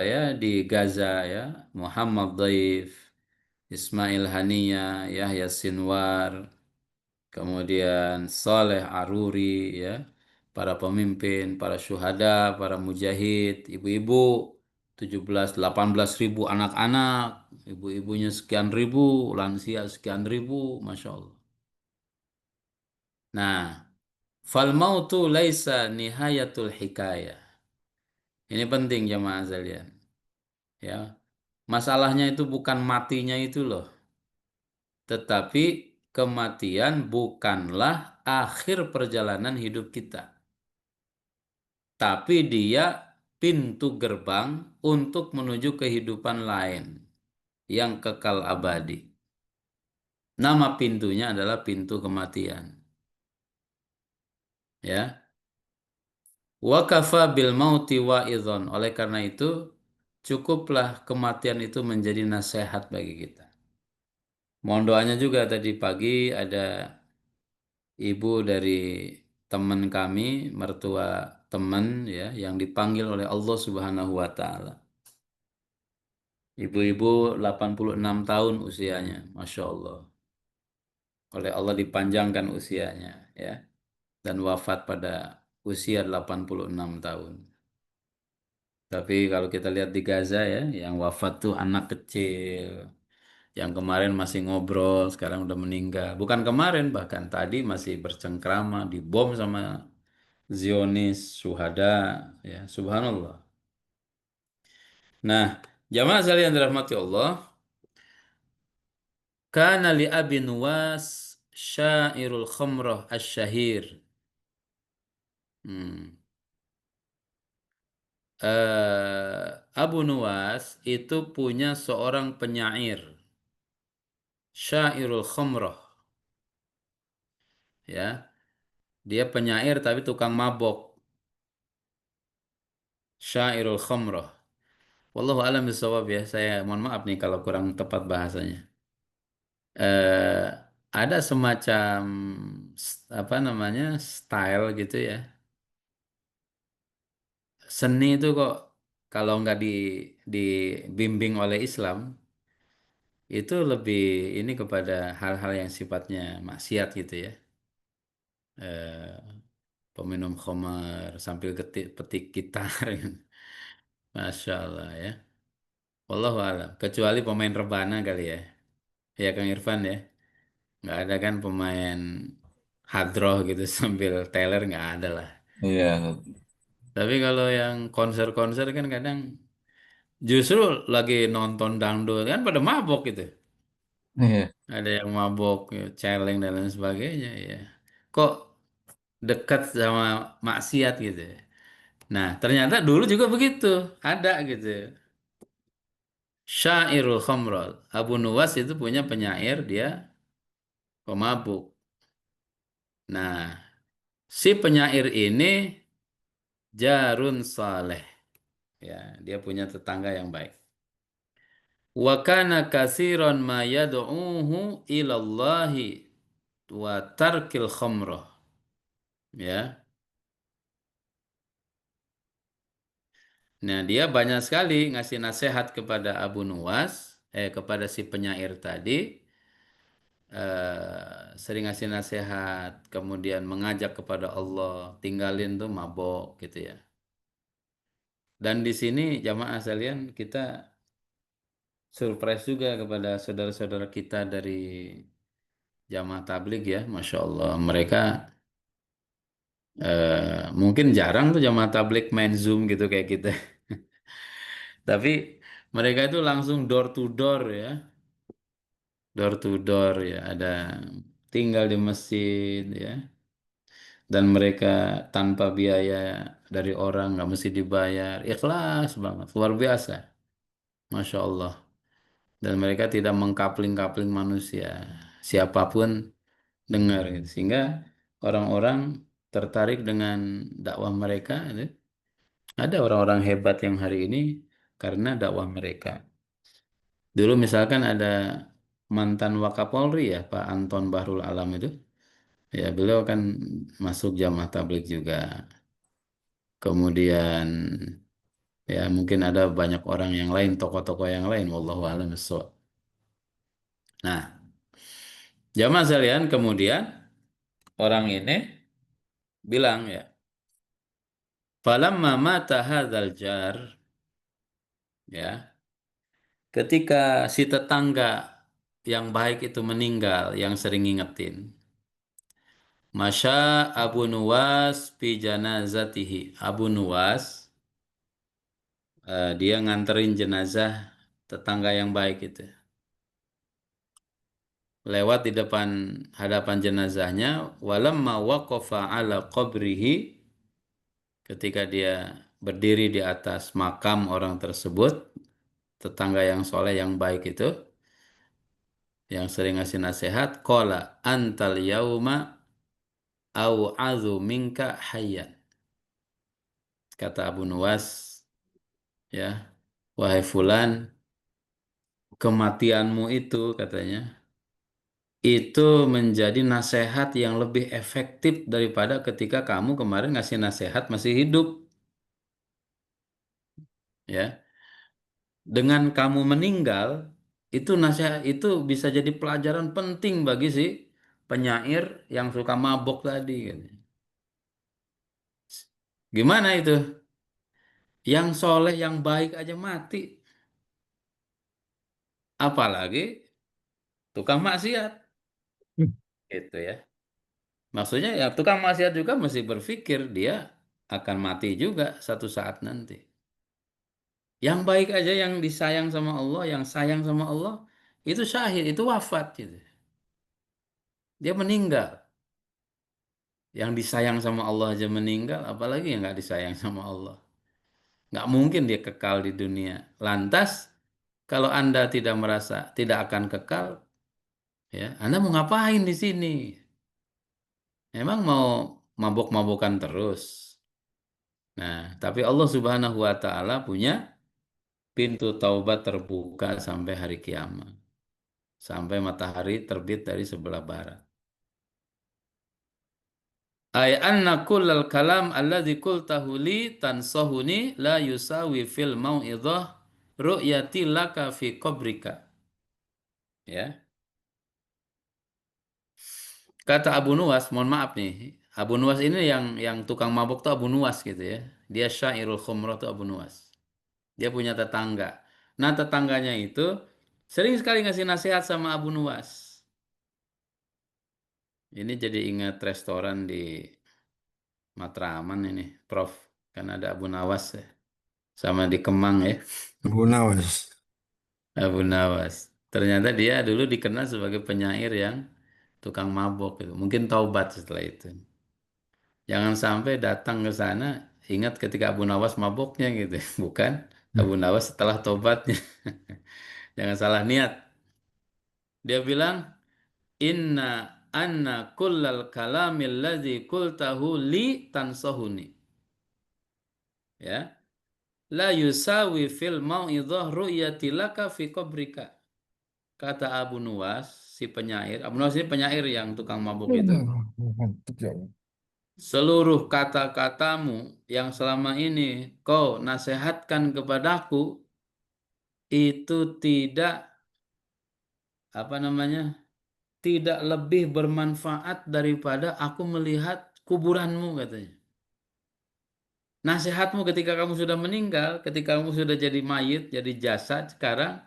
ya di Gaza ya, Muhammad Dhaif, Ismail Haniya, Yahya Sinwar, kemudian Saleh Aruri ya, para pemimpin, para syuhada, para mujahid, ibu-ibu 18 ribu anak-anak, ibu-ibunya sekian ribu, lansia sekian ribu, Masya Allah. Nah, fal mautu laisa nihayatul hikayah. Ini penting jamaah sekalian. Ya. Masalahnya itu bukan matinya itu loh. Tetapi kematian bukanlah akhir perjalanan hidup kita. Tapi dia pintu gerbang untuk menuju kehidupan lain yang kekal abadi. Nama pintunya adalah pintu kematian. Ya. Wa kafa bil mauti wa'idhon. Oleh karena itu, cukuplah kematian itu menjadi nasihat bagi kita. Mohon doanya juga tadi pagi ada ibu dari teman kami, mertua teman ya, yang dipanggil oleh Allah Subhanahu wa taala. Ibu-ibu 86 tahun usianya, Masya Allah. oleh Allah dipanjangkan usianya ya, dan wafat pada usia 86 tahun. Tapi kalau kita lihat di Gaza ya, yang wafat tuh anak kecil. Yang kemarin masih ngobrol, sekarang udah meninggal. Bukan kemarin, bahkan tadi masih bercengkrama, dibom sama Zionis, syuhada, ya, subhanallah. Nah, jamaah sekalian dirahmati Allah, kana li Abi Nuwas syairul khamrah asyahir. Hmm. Abu Nuwas itu punya seorang penyair, syairul khamrah, ya. Dia penyair tapi tukang mabok, syairul khamrah. Wallahu alam bisawab ya. Saya mohon maaf nih kalau kurang tepat bahasanya. Eh, ada semacam apa namanya style gitu ya. Seni itu kok kalau nggak dibimbing oleh Islam itu lebih ini kepada hal-hal yang sifatnya maksiat gitu ya. Eh, peminum khamar sambil petik gitar. Masya Allah ya. Wallahu alam. Kecuali pemain rebana kali ya. Ya Kang Irfan ya. Nggak ada kan pemain hadroh gitu sambil teler nggak ada lah.
Iya,
Tapi kalau yang konser-konser kan kadang justru lagi nonton dangdut kan pada mabok gitu.
iya,
Ada yang mabok, ya, celeng dan lain sebagainya ya. Kok dekat sama maksiat gitu. Nah, ternyata dulu juga begitu. Ada gitu. Syairul Khamral. Abu Nuwas itu punya penyair dia pemabuk. Nah, si penyair ini Jarun Saleh. Ya, dia punya tetangga yang baik. Wa kana katsiran ma yad'uhu ilallahi wa tarkil khamrah. Ya. Nah, dia banyak sekali ngasih nasihat kepada Abu Nuwas, kepada si penyair tadi, sering ngasih nasihat, kemudian mengajak kepada Allah, tinggalin tuh mabok gitu ya. Dan di sini jamaah sekalian kita surprise juga kepada saudara-saudara kita dari jamaah tabligh ya, Masya Allah. Mereka mungkin jarang tuh jamaah tabligh main Zoom gitu kayak kita. Tapi mereka itu langsung door to door ya, door to door ya. Ada tinggal di masjid ya, dan mereka tanpa biaya dari orang nggak mesti dibayar, ikhlas banget, luar biasa, Masya Allah. Dan mereka tidak mengkapling-kapling manusia, siapapun dengar gitu. Sehingga orang-orang tertarik dengan dakwah mereka gitu. Ada orang-orang hebat yang hari ini karena dakwah mereka. Dulu misalkan ada mantan Wakapolri ya Pak Anton Bahrul Alam itu, ya beliau kan masuk jamaah tabligh juga. Kemudian ya mungkin ada banyak orang yang lain, tokoh-tokoh yang lain, wallahu a'lam bishawab. Nah, jamaah sekalian kemudian orang ini bilang ya, falamma mata hadzal jar, ya, ketika si tetangga yang baik itu meninggal, yang sering ngingetin, Masya Abu Nuwas fi janazatihi. Abu Nuwas, dia nganterin jenazah tetangga yang baik itu. Lewat di depan hadapan jenazahnya, walamma waqafa ala qabrihi, ketika dia berdiri di atas makam orang tersebut, tetangga yang soleh yang baik itu, yang sering ngasih nasihat, qala antal yauma au'adzu minka hayyan. Kata Abu Nuwas, ya, wahai fulan, kematianmu itu katanya itu menjadi nasihat yang lebih efektif daripada ketika kamu kemarin ngasih nasihat masih hidup, ya. Dengan kamu meninggal, itu nasihat itu bisa jadi pelajaran penting bagi si penyair yang suka mabok tadi. Katanya. Gimana itu? Yang soleh, yang baik aja mati. Apalagi tukang maksiat. Gitu ya. Maksudnya ya tukang maksiat juga mesti berpikir dia akan mati juga satu saat nanti. Yang baik aja yang disayang sama Allah, yang sayang sama Allah, itu syahid, itu wafat gitu. Dia meninggal. Yang disayang sama Allah aja meninggal, apalagi yang nggak disayang sama Allah. Nggak mungkin dia kekal di dunia. Lantas, kalau Anda tidak merasa tidak akan kekal, ya, Anda mau ngapain di sini? Emang mau mabok-mabokan terus? Nah, tapi Allah Subhanahu wa Ta'ala punya pintu taubat terbuka sampai hari kiamat, sampai matahari terbit dari sebelah barat. Ay anna kullal kalam alladzi qultahu li tansahuni la yusawi fil mau'idhah ru'yati laka fi qabrika. Ya. Kata Abu Nuwas, mohon maaf nih. Abu Nuwas ini yang tukang mabuk tuh Abu Nuwas gitu ya. Dia syairul khumrah tuh Abu Nuwas. Dia punya tetangga. Nah, tetangganya itu sering sekali ngasih nasihat sama Abu Nuwas. Ini jadi ingat restoran di Matraman ini, Prof. Kan ada Abu Nawas ya. Sama di Kemang ya.
Abu Nawas.
Abu Nawas. Ternyata dia dulu dikenal sebagai penyair yang tukang mabok gitu. Mungkin taubat setelah itu. Jangan sampai datang ke sana ingat ketika Abu Nawas maboknya gitu. Bukan Abu Nawas setelah taubatnya. Jangan salah niat. Dia bilang, Inna anna kullal kalamil ladzi qultahu li tansahuni. Ya. La yusawi fil mau'idhah ru'yati laka fi qabrika. Kata Abu Nuwas, si penyair. Abu Nuwas ini penyair yang tukang mabuk itu. Seluruh kata-katamu yang selama ini kau nasihatkan kepadaku itu tidak apa namanya? Tidak lebih bermanfaat daripada aku melihat kuburanmu katanya. Nasihatmu ketika kamu sudah meninggal, ketika kamu sudah jadi mayit, jadi jasad sekarang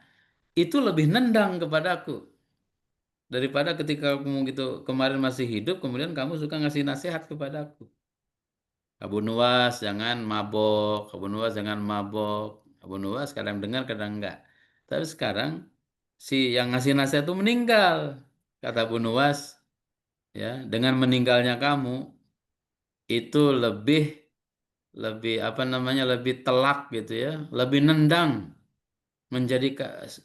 itu lebih nendang kepadaku daripada ketika kamu gitu kemarin masih hidup kemudian kamu suka ngasih nasihat kepadaku. Abu Nuwas jangan mabok, Abu Nuwas jangan mabok. Abu Nuwas kadang dengar kadang enggak. Tapi sekarang si yang ngasih nasihat itu meninggal. Kata Abu Nuwas, ya, dengan meninggalnya kamu itu lebih lebih apa namanya lebih telak gitu ya, lebih nendang menjadi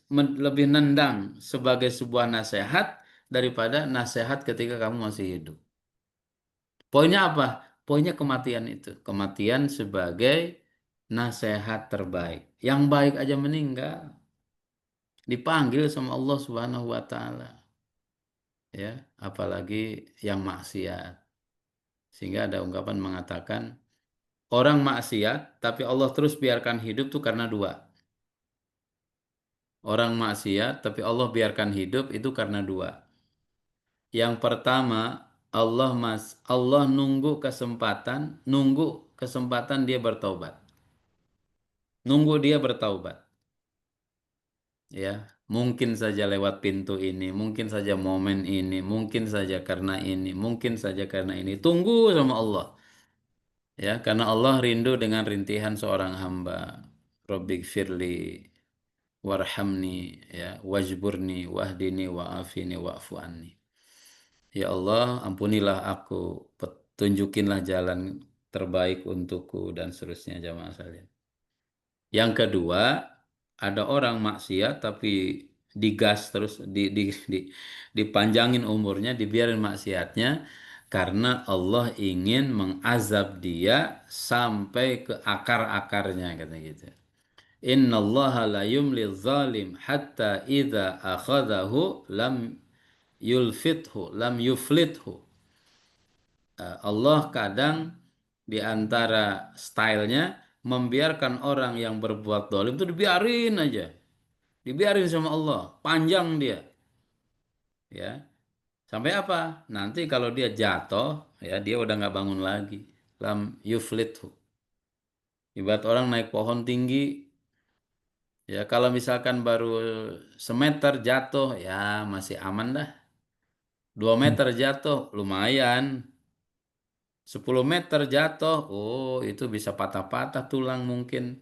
lebih nendang sebagai sebuah nasihat daripada nasihat ketika kamu masih hidup. Poinnya apa? Poinnya kematian itu. Kematian sebagai nasihat terbaik. Yang baik aja meninggal. Dipanggil sama Allah Subhanahu wa Ta'ala. Ya, apalagi yang maksiat. Sehingga ada ungkapan mengatakan orang maksiat tapi Allah terus biarkan hidup tuh karena dua. Orang maksiat tapi Allah biarkan hidup itu karena dua. Yang pertama, Allah nunggu kesempatan dia bertaubat. Nunggu dia bertaubat. Ya, mungkin saja lewat pintu ini, mungkin saja momen ini, mungkin saja karena ini, mungkin saja karena ini. Tunggu sama Allah. Ya, karena Allah rindu dengan rintihan seorang hamba. Rabbighfirli warhamni ya wajburni wahdini wa'afini wa'fu anni. Ya Allah, ampunilah aku, tunjukinlah jalan terbaik untukku dan seterusnya jamaah sekalian. Yang kedua, ada orang maksiat tapi digas terus dipanjangin umurnya, dibiarin maksiatnya karena Allah ingin mengazab dia sampai ke akar-akarnya kata gitu. Innallaha la yumli zalim hatta idza akhadahu lam yuflithu. Allah kadang di antara stylenya membiarkan orang yang berbuat dolim itu dibiarin aja. Dibiarin sama Allah. Panjang dia. Ya. Sampai apa? Nanti kalau dia jatuh, ya dia udah nggak bangun lagi. Lam yuflithu. Ibarat orang naik pohon tinggi, ya kalau misalkan baru semeter jatuh, ya masih aman dah. 2 meter jatuh, lumayan. 10 meter jatuh, oh itu bisa patah-patah tulang mungkin.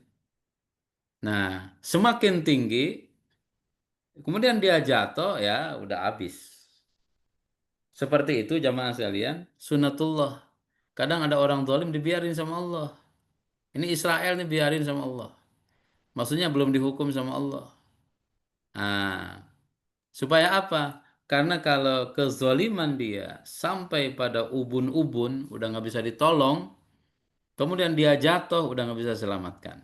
Nah, semakin tinggi, kemudian dia jatuh, ya udah habis. Seperti itu jamaah sekalian, sunatullah. Kadang ada orang zalim dibiarin sama Allah. Ini Israel nih biarin sama Allah. Maksudnya belum dihukum sama Allah. Nah, supaya apa? Karena kalau kezaliman dia sampai pada ubun-ubun, udah nggak bisa ditolong, kemudian dia jatuh, udah nggak bisa selamatkan.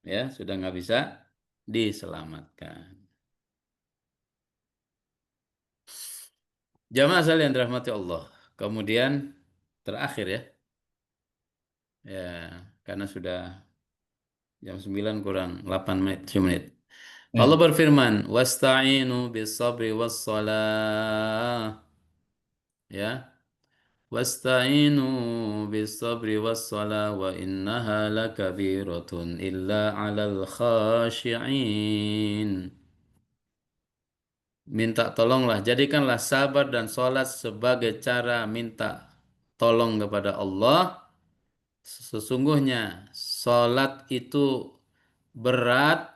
Ya, sudah nggak bisa diselamatkan. Jamaah sekalian dirahmati Allah. Kemudian terakhir ya, ya karena sudah jam 9 kurang 8 menit, 7 menit. Allah
Ya.
berfirman, "Wasta'inu bis-sabri was-salah." Ya, wasta'inu bis-sabri was-salah wa innaha lakabiratun illa 'alal khashi'in. Minta tolonglah, jadikanlah sabar dan sholat sebagai cara minta tolong kepada Allah. Sesungguhnya sholat itu berat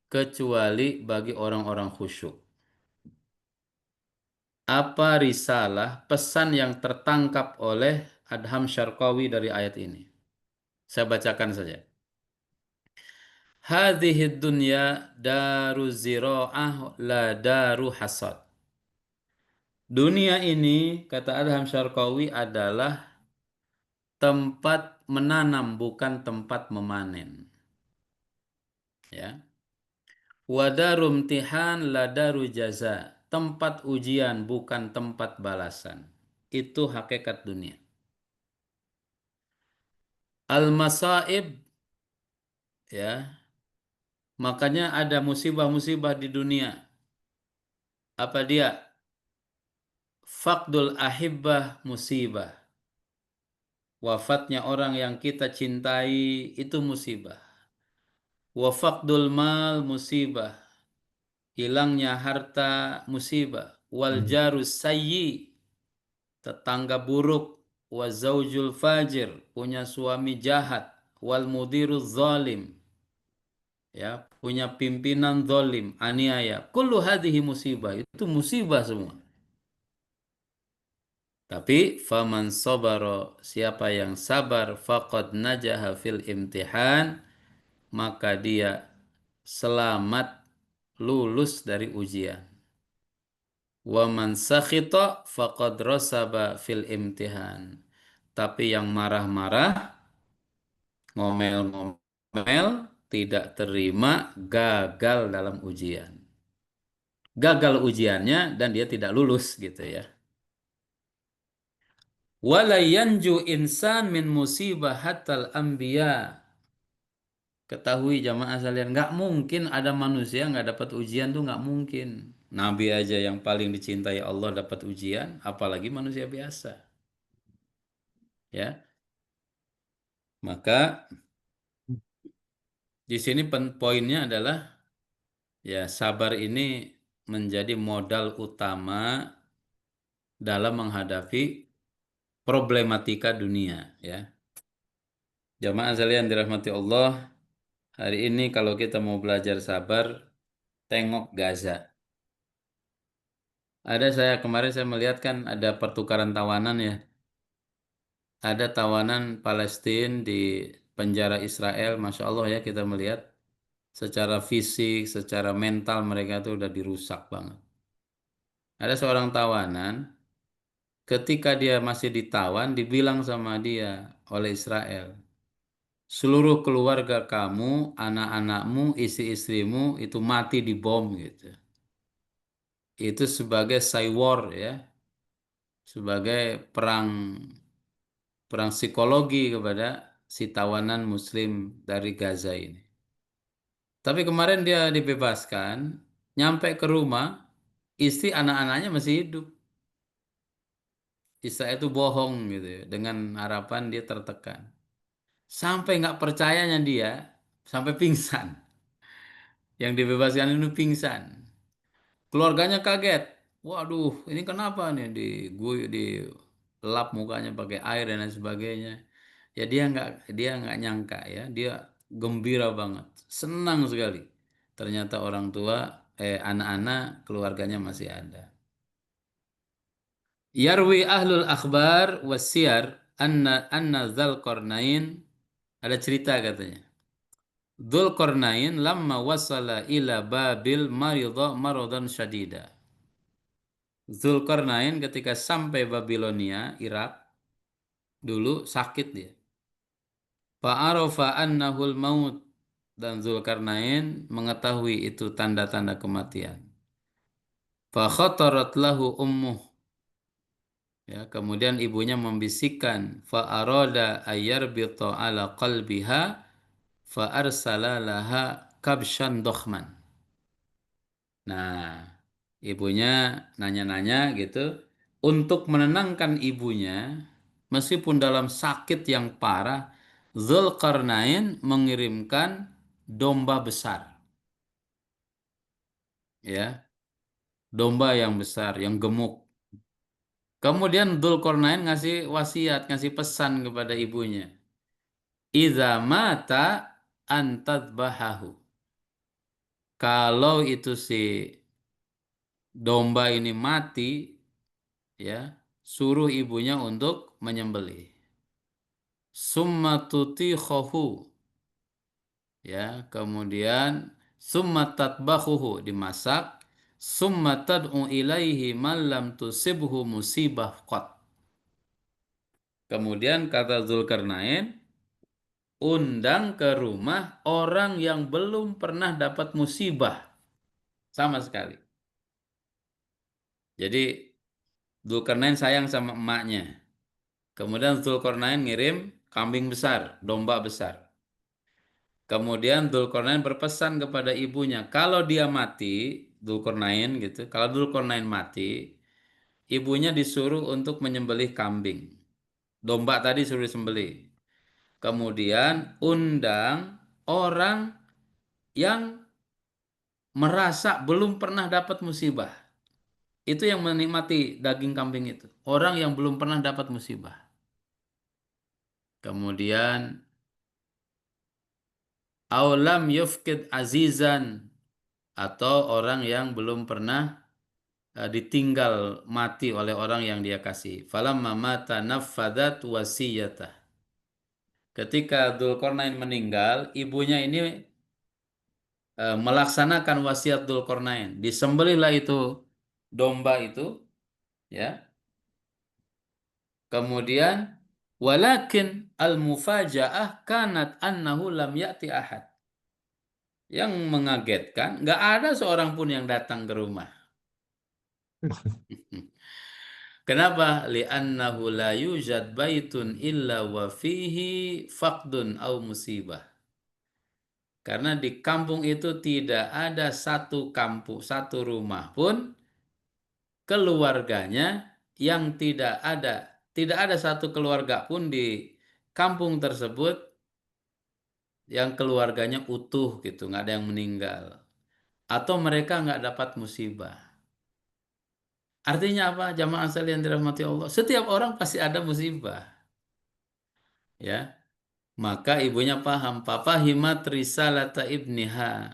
kecuali bagi orang-orang khusyuk. Apa risalah pesan yang tertangkap oleh Adham Syarqawi dari ayat ini? Saya bacakan saja. Hadhihi dunya daru zira'ah la daru hasad. Dunia ini, kata Adham Syarqawi, adalah tempat menanam, bukan tempat memanen. Ya. Wadarum tihan ladaru jaza. Tempat ujian, bukan tempat balasan. Itu hakikat dunia. Al-masaib, ya, makanya ada musibah-musibah di dunia. Apa dia? Faqdul ahibbah musibah. Wafatnya orang yang kita cintai itu musibah. Wa faqdul mal musibah. Hilangnya harta musibah. Wal jarus sayyi, tetangga buruk. Wa zaujul fajir, punya suami jahat. Wal mudirul zalim, ya, punya pimpinan zalim, aniaya. Kullu hadhihi musibah, itu musibah semua. Tapi faman sabara, siapa yang sabar, faqad najaha fil imtihan, maka dia selamat lulus dari ujian. Wa man sakhita faqad rasaba fil imtihan. Tapi yang marah-marah, ngomel-ngomel, tidak terima, gagal dalam ujian. Gagal ujiannya dan dia tidak lulus gitu ya. Wala yanju insan min musibah hatal anbiya. Ketahui jamaah sekalian, nggak mungkin ada manusia nggak dapat ujian tuh nggak mungkin. Nabi aja yang paling dicintai Allah dapat ujian, apalagi manusia biasa. Ya, maka di sini poinnya adalah ya sabar ini menjadi modal utama dalam menghadapi problematika dunia. Ya, jamaah sekalian dirahmati Allah, hari ini kalau kita mau belajar sabar, tengok Gaza. Saya kemarin saya melihat kan ada pertukaran tawanan ya. Ada tawanan Palestina di penjara Israel, Masya Allah ya kita melihat secara fisik, secara mental mereka itu udah dirusak banget. Ada seorang tawanan, ketika dia masih ditawan, dibilang sama dia oleh Israel, seluruh keluarga kamu, anak-anakmu, istri-istrimu itu mati di bom gitu. Itu sebagai cywar ya, sebagai perang perang psikologi kepada si tawanan Muslim dari Gaza ini. Tapi kemarin dia dibebaskan, nyampe ke rumah, istri anak-anaknya masih hidup. Isa itu bohong gitu ya, dengan harapan dia tertekan. Sampai nggak percayanya dia, sampai pingsan. Yang dibebaskan itu pingsan. Keluarganya kaget. Waduh, ini kenapa nih di lap mukanya pakai air dan lain sebagainya. Ya dia nggak nyangka ya, dia gembira banget, senang sekali. Ternyata orang tua, anak-anak keluarganya masih ada. Yarwi ahlul akhbar wasiyar anna Dzulqarnain, ada cerita katanya. Dzulqarnain lamma wasala ila Babil maridha maradan syadida. Dzulqarnain ketika sampai Babilonia, Irak, dulu sakit dia. Fa'arafa annahul maut, dan Dzulqarnain mengetahui itu tanda-tanda kematian. Fa khatarat lahu ummuh, ya, kemudian ibunya membisikkan, fa arada ayyarbita ala qalbiha fa arsala laha kabshan dokhman. Nah, ibunya nanya-nanya gitu untuk menenangkan ibunya meskipun dalam sakit yang parah. Dzulqarnain mengirimkan domba besar, ya, domba yang besar, yang gemuk. Kemudian Dzulqarnain ngasih wasiat, ngasih pesan kepada ibunya. Idza mata antadbahahu. Kalau itu si domba ini mati, ya, suruh ibunya untuk menyembelih. Summa tutikhahu, ya, kemudian summa tatbakhuhu, dimasak, summa tad'u ilaihi man lam tusibhu musibah qat. Kemudian kata Dzulqarnain, undang ke rumah orang yang belum pernah dapat musibah sama sekali. Jadi Dzulqarnain sayang sama emaknya. Kemudian Dzulqarnain ngirim kambing besar, domba besar. Kemudian Dzulqarnain berpesan kepada ibunya, kalau dia mati, Dzulqarnain gitu, kalau Dzulqarnain mati, ibunya disuruh untuk menyembelih kambing. Domba tadi suruh disembelih. Kemudian undang orang yang merasa belum pernah dapat musibah. Itu yang menikmati daging kambing itu. Orang yang belum pernah dapat musibah. Kemudian aulam yufkid azizan, atau orang yang belum pernah ditinggal mati oleh orang yang dia kasih. Falamma mata naffadat wasiyatah. Ketika Dzulqarnain meninggal, ibunya ini melaksanakan wasiat Dzulqarnain. Disembelihlah itu domba itu, ya. Kemudian walakin al-mufaja'ah kanat annahu lam ya'ti ahad. Yang mengagetkan, nggak ada seorang pun yang datang ke rumah. Kenapa? Li'annahu la yujad baitun illa wa fihi faqdun au musibah. Karena di kampung itu tidak ada satu kampung, satu rumah pun keluarganya yang tidak ada satu keluarga pun di kampung tersebut yang keluarganya utuh gitu, nggak ada yang meninggal. Atau mereka nggak dapat musibah. Artinya apa? Jamaah sekalian dirahmati Allah. Setiap orang pasti ada musibah. Ya. Maka ibunya paham. Papa himat risalata ibniha.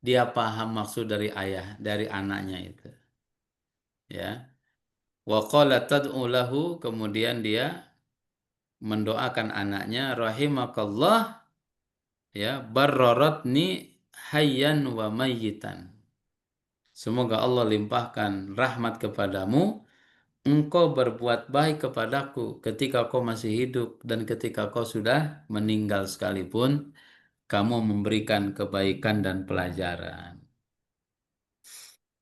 Dia paham maksud dari ayah, dari anaknya itu. Ya. Wa qala tad'u lahu, kemudian dia mendoakan anaknya, rahimakallah, ya, barraratni hayyan wa mayyitan. Semoga Allah limpahkan rahmat kepadamu. Engkau berbuat baik kepadaku ketika kau masih hidup dan ketika kau sudah meninggal sekalipun, kamu memberikan kebaikan dan pelajaran.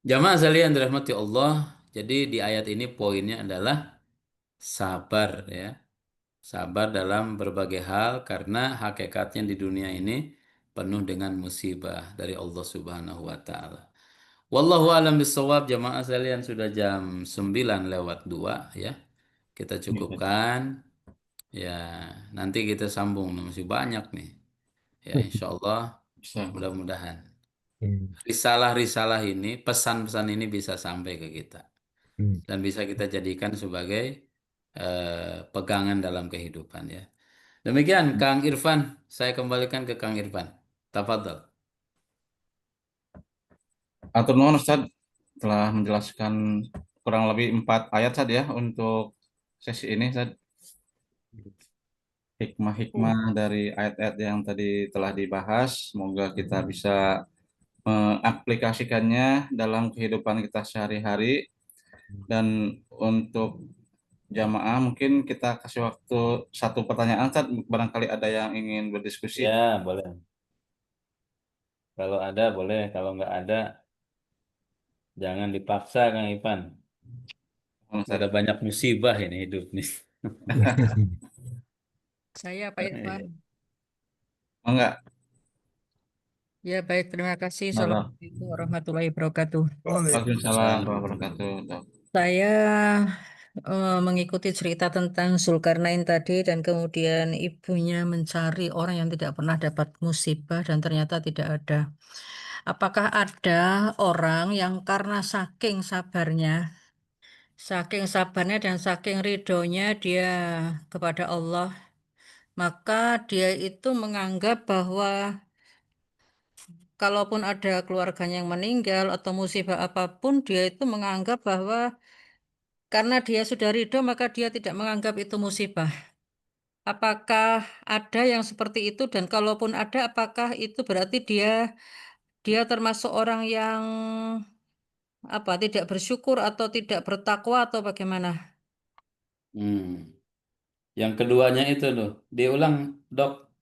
Jamaah sekalian dirahmati Allah, jadi di ayat ini poinnya adalah sabar, ya. Sabar dalam berbagai hal karena hakikatnya di dunia ini penuh dengan musibah dari Allah Subhanahu wa taala. Wallahu alam bisawab, jamaah sekalian, sudah jam 9:02 ya. Kita cukupkan ya, nanti kita sambung, masih banyak nih. Ya insya Allah,
Bisa.
mudah-mudahan
Hmm.
risalah-risalah ini, pesan-pesan ini bisa sampai ke kita
Hmm.
dan bisa kita jadikan sebagai pegangan dalam kehidupan ya. Demikian Kang Irfan, saya kembalikan ke Kang Irfan. Tafadhol.
Atur nuhun Ustaz telah menjelaskan kurang lebih 4 ayat Ustaz ya untuk sesi ini Ustaz. Hikmah-hikmah dari ayat-ayat yang tadi telah dibahas, semoga kita bisa mengaplikasikannya dalam kehidupan kita sehari-hari. Dan untuk jamaah mungkin kita kasih waktu satu pertanyaan Ustaz, barangkali ada yang ingin berdiskusi.
Ya, boleh. Kalau ada boleh, kalau nggak ada jangan dipaksa Kang Irfan.
Ustaz.
Ada banyak musibah ini hidup nih.
Saya Pak Irfan.
Oh, enggak?
Ya baik, terima kasih.
Halo.
Assalamualaikum warahmatullahi wabarakatuh.
Waalaikumsalam warahmatullahi wabarakatuh.
Saya mengikuti cerita tentang Zulkarnain tadi dan kemudian ibunya mencari orang yang tidak pernah dapat musibah dan ternyata tidak ada. Apakah ada orang yang karena saking sabarnya dan saking ridhonya dia kepada Allah, maka dia itu menganggap bahwa kalaupun ada keluarganya yang meninggal atau musibah apapun, dia itu menganggap bahwa karena dia sudah ridho, maka dia tidak menganggap itu musibah. Apakah ada yang seperti itu? Dan kalaupun ada, apakah itu berarti dia termasuk orang yang tidak bersyukur atau tidak bertakwa atau bagaimana?
Hmm. Yang keduanya itu loh, diulang dok.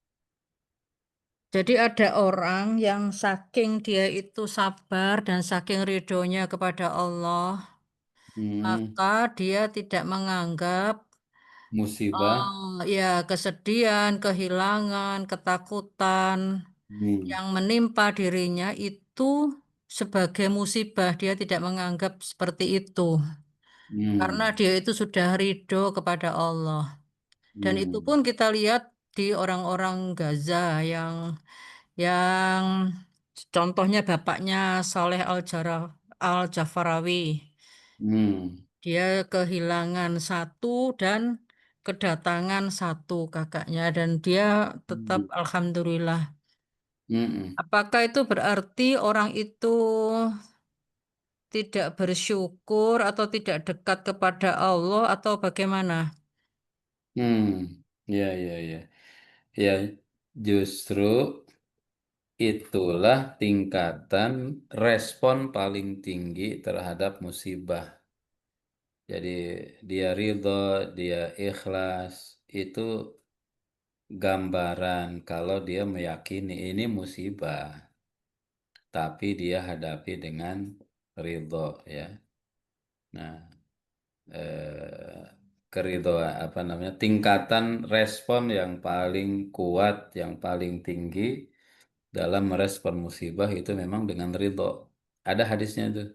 Jadi ada orang yang saking dia itu sabar dan saking ridhonya kepada Allah,
Hmm.
maka dia tidak menganggap
Musibah.
ya kesedihan, kehilangan, ketakutan
Hmm.
yang menimpa dirinya itu sebagai musibah. Dia tidak menganggap seperti itu karena
Hmm.
dia itu sudah ridho kepada Allah. Dan itu
Hmm.
pun kita lihat di orang-orang Gaza yang contohnya bapaknya Saleh Al-Jafarawi.
Hmm.
Dia kehilangan satu dan kedatangan satu kakaknya dan dia tetap
Hmm.
alhamdulillah.
Hmm.
Apakah itu berarti orang itu tidak bersyukur atau tidak dekat kepada Allah atau bagaimana?
Hmm. Ya, ya, ya. Ya, justru itulah tingkatan respon paling tinggi terhadap musibah. Jadi dia ridho, dia ikhlas, itu gambaran kalau dia meyakini ini musibah, tapi dia hadapi dengan ridho ya. Nah, eh, keridhoan apa namanya, tingkatan respon yang paling kuat, yang paling tinggi dalam merespon musibah itu memang dengan ridho. Ada hadisnya tuh,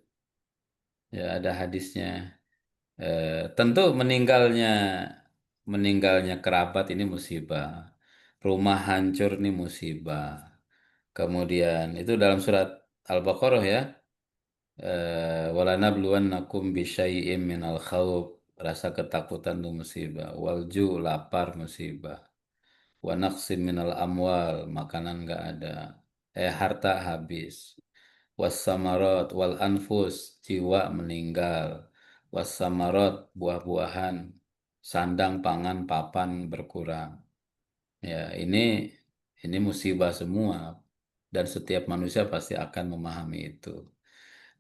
ya ada hadisnya. Tentu meninggalnya kerabat ini musibah, rumah hancur ini musibah. Kemudian itu dalam surat Al-Baqarah ya, walanabluwannakum bisyai'im minal khawf, rasa ketakutan itu musibah, walju lapar musibah, wa naqsim minal amwal, makanan nggak ada, harta habis, wassamarat wal anfus, jiwa meninggal, wassamarat buah-buahan, sandang pangan papan berkurang. Ya, ini musibah semua dan setiap manusia pasti akan memahami itu.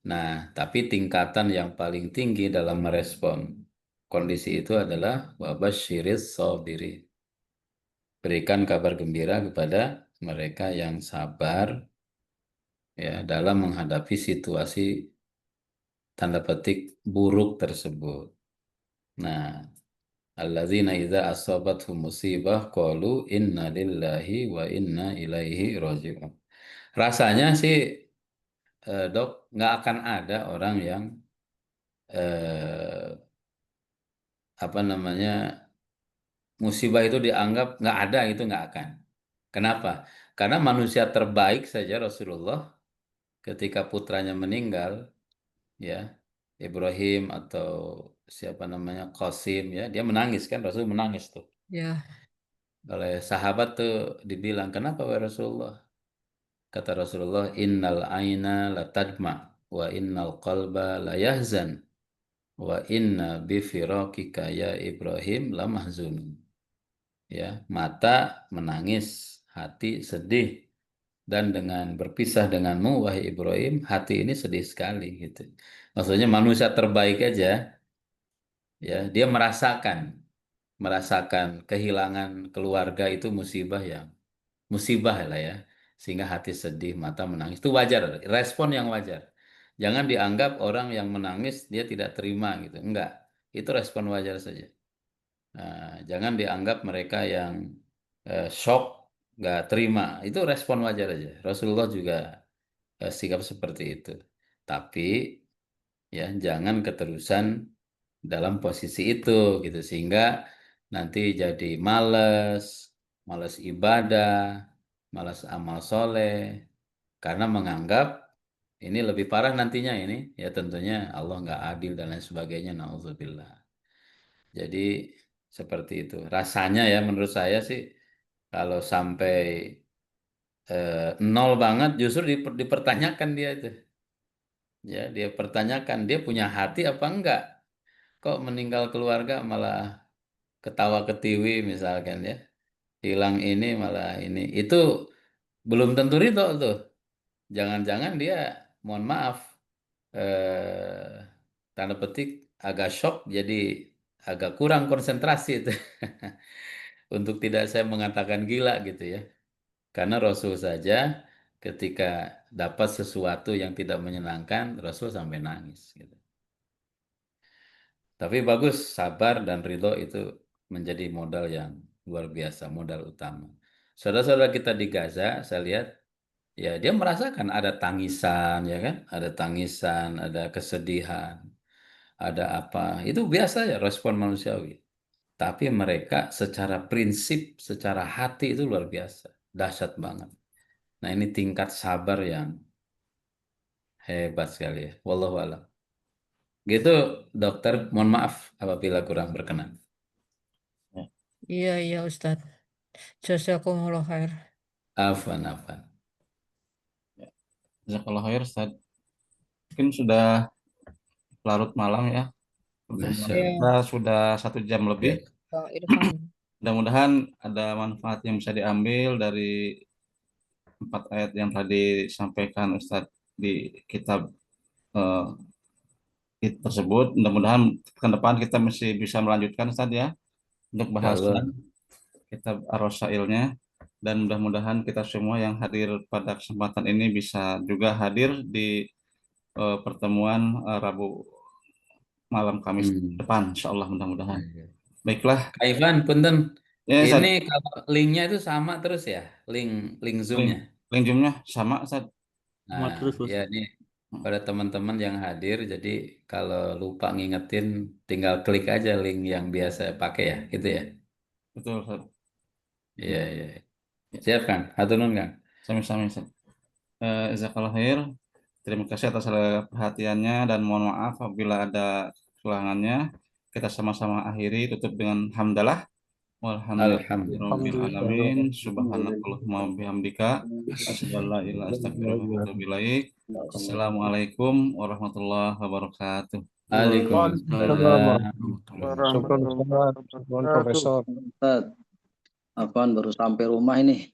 Nah, tapi tingkatan yang paling tinggi dalam merespon kondisi itu adalah wabasyiris sabiri. Berikan kabar gembira kepada mereka yang sabar ya dalam menghadapi situasi tanda petik buruk tersebut. Nah, alladzina idza asabathum musibah qalu inna lillahi wa inna ilaihi raji'un. Rasanya sih Dok, nggak akan ada orang yang eh, apa namanya musibah itu dianggap nggak ada, itu nggak akan. Kenapa? Karena manusia terbaik saja Rasulullah ketika putranya meninggal, ya Ibrahim atau siapa namanya Qasim, ya dia menangis kan, Rasul menangis tuh.
Ya,
Oleh sahabat tuh dibilang, kenapa wahai Rasulullah? Kata Rasulullah, innal aina la tadma wa innal qalba la yahzan wa inna bi firaqika ya Ibrahim la mahzun. Ya, mata menangis, hati sedih, dan dengan berpisah denganmu wahai Ibrahim, hati ini sedih sekali gitu. Maksudnya manusia terbaik aja, ya dia merasakan kehilangan keluarga itu musibah lah ya, sehingga hati sedih, mata menangis itu wajar, respon yang wajar. Jangan dianggap orang yang menangis dia tidak terima gitu, enggak, itu respon wajar saja. Jangan dianggap mereka yang shock, nggak terima, itu respon wajar aja. Rasulullah juga sikap seperti itu. Tapi ya jangan keterusan dalam posisi itu gitu, sehingga nanti jadi males ibadah, malas amal soleh, karena menganggap ini lebih parah nantinya ini, ya tentunya Allah nggak adil dan lain sebagainya. Nauzubillah. Jadi seperti itu. Rasanya ya menurut saya sih kalau sampai nol banget justru dipertanyakan dia itu. Ya, dia pertanyakan dia punya hati apa enggak? Kok meninggal keluarga malah ketawa ketiwi misalkan ya. Hilang ini malah ini. Itu belum tentu ridho tuh. Jangan-jangan dia mohon maaf tanda petik agak shock, jadi agak kurang konsentrasi itu. Untuk tidak saya mengatakan gila gitu ya. Karena Rasul saja ketika dapat sesuatu yang tidak menyenangkan, Rasul sampai nangis gitu. Tapi bagus, sabar dan ridho itu menjadi modal yang luar biasa, modal utama. Saudara-saudara kita di Gaza, saya lihat ya dia merasakan ada tangisan, ya kan? Ada tangisan, ada kesedihan, ada apa. Itu biasa ya respon manusiawi. Tapi mereka secara prinsip, secara hati itu luar biasa, dahsyat banget. Nah, ini tingkat sabar yang hebat sekali ya. Wallahu a'lam. Gitu, dokter. Mohon maaf apabila kurang berkenan.
Ya,
iya, iya Ustadz. Jazakumullah khair.
Afan, afan.
ya. Jazakallah khair, Ustaz. Mungkin sudah larut malam ya. Pertemuan
Masya
Iya,
kita
Allah.
sudah 1 jam lebih.
Ya,
Pak Irfan.
Mudah-mudahan ada manfaat yang bisa diambil dari 4 ayat yang tadi disampaikan Ustadz di kitab eh, tersebut. Mudah-mudahan ke depan kita masih bisa melanjutkan Ustadz ya untuk
ya Allah.
bahasan kitab Ar-Rasailnya, dan mudah-mudahan kita semua yang hadir pada kesempatan ini bisa juga hadir di pertemuan Rabu malam Kamis
Hmm.
depan, insya Allah
Ya,
mudah-mudahan.
ya.
Baiklah,
Kak Ivan, punten.
ya
Ini
Ustadz,
kalau linknya itu sama terus ya, link link
link
Zoom-nya.
link Zoom-nya sama Ustadz.
Nah, ya ini pada teman-teman yang hadir, jadi kalau lupa ngingetin, tinggal klik aja link yang biasa pakai ya, gitu ya.
Betul Ustadz.
Iya, iya.
Ya,
Siap kan? Hatur nuhun Kang.
sami-sami Ustadz. Jazakallah khair. Terima kasih atas perhatiannya dan mohon maaf apabila ada kekurangannya. Kita sama-sama akhiri tutup dengan hamdalah. Walhamdulillahirabbil
Alhamdulillah.
alamin. Subhanakallahumma bihamdika asyhadu an la ilaha illa anta astaghfiruka wa atubu ilaik. Assalamualaikum warahmatullahi wabarakatuh.
Waalaikumsalam.
Syukran Ustaz, syukran Profesor.
Ustaz, apaan baru sampai rumah ini?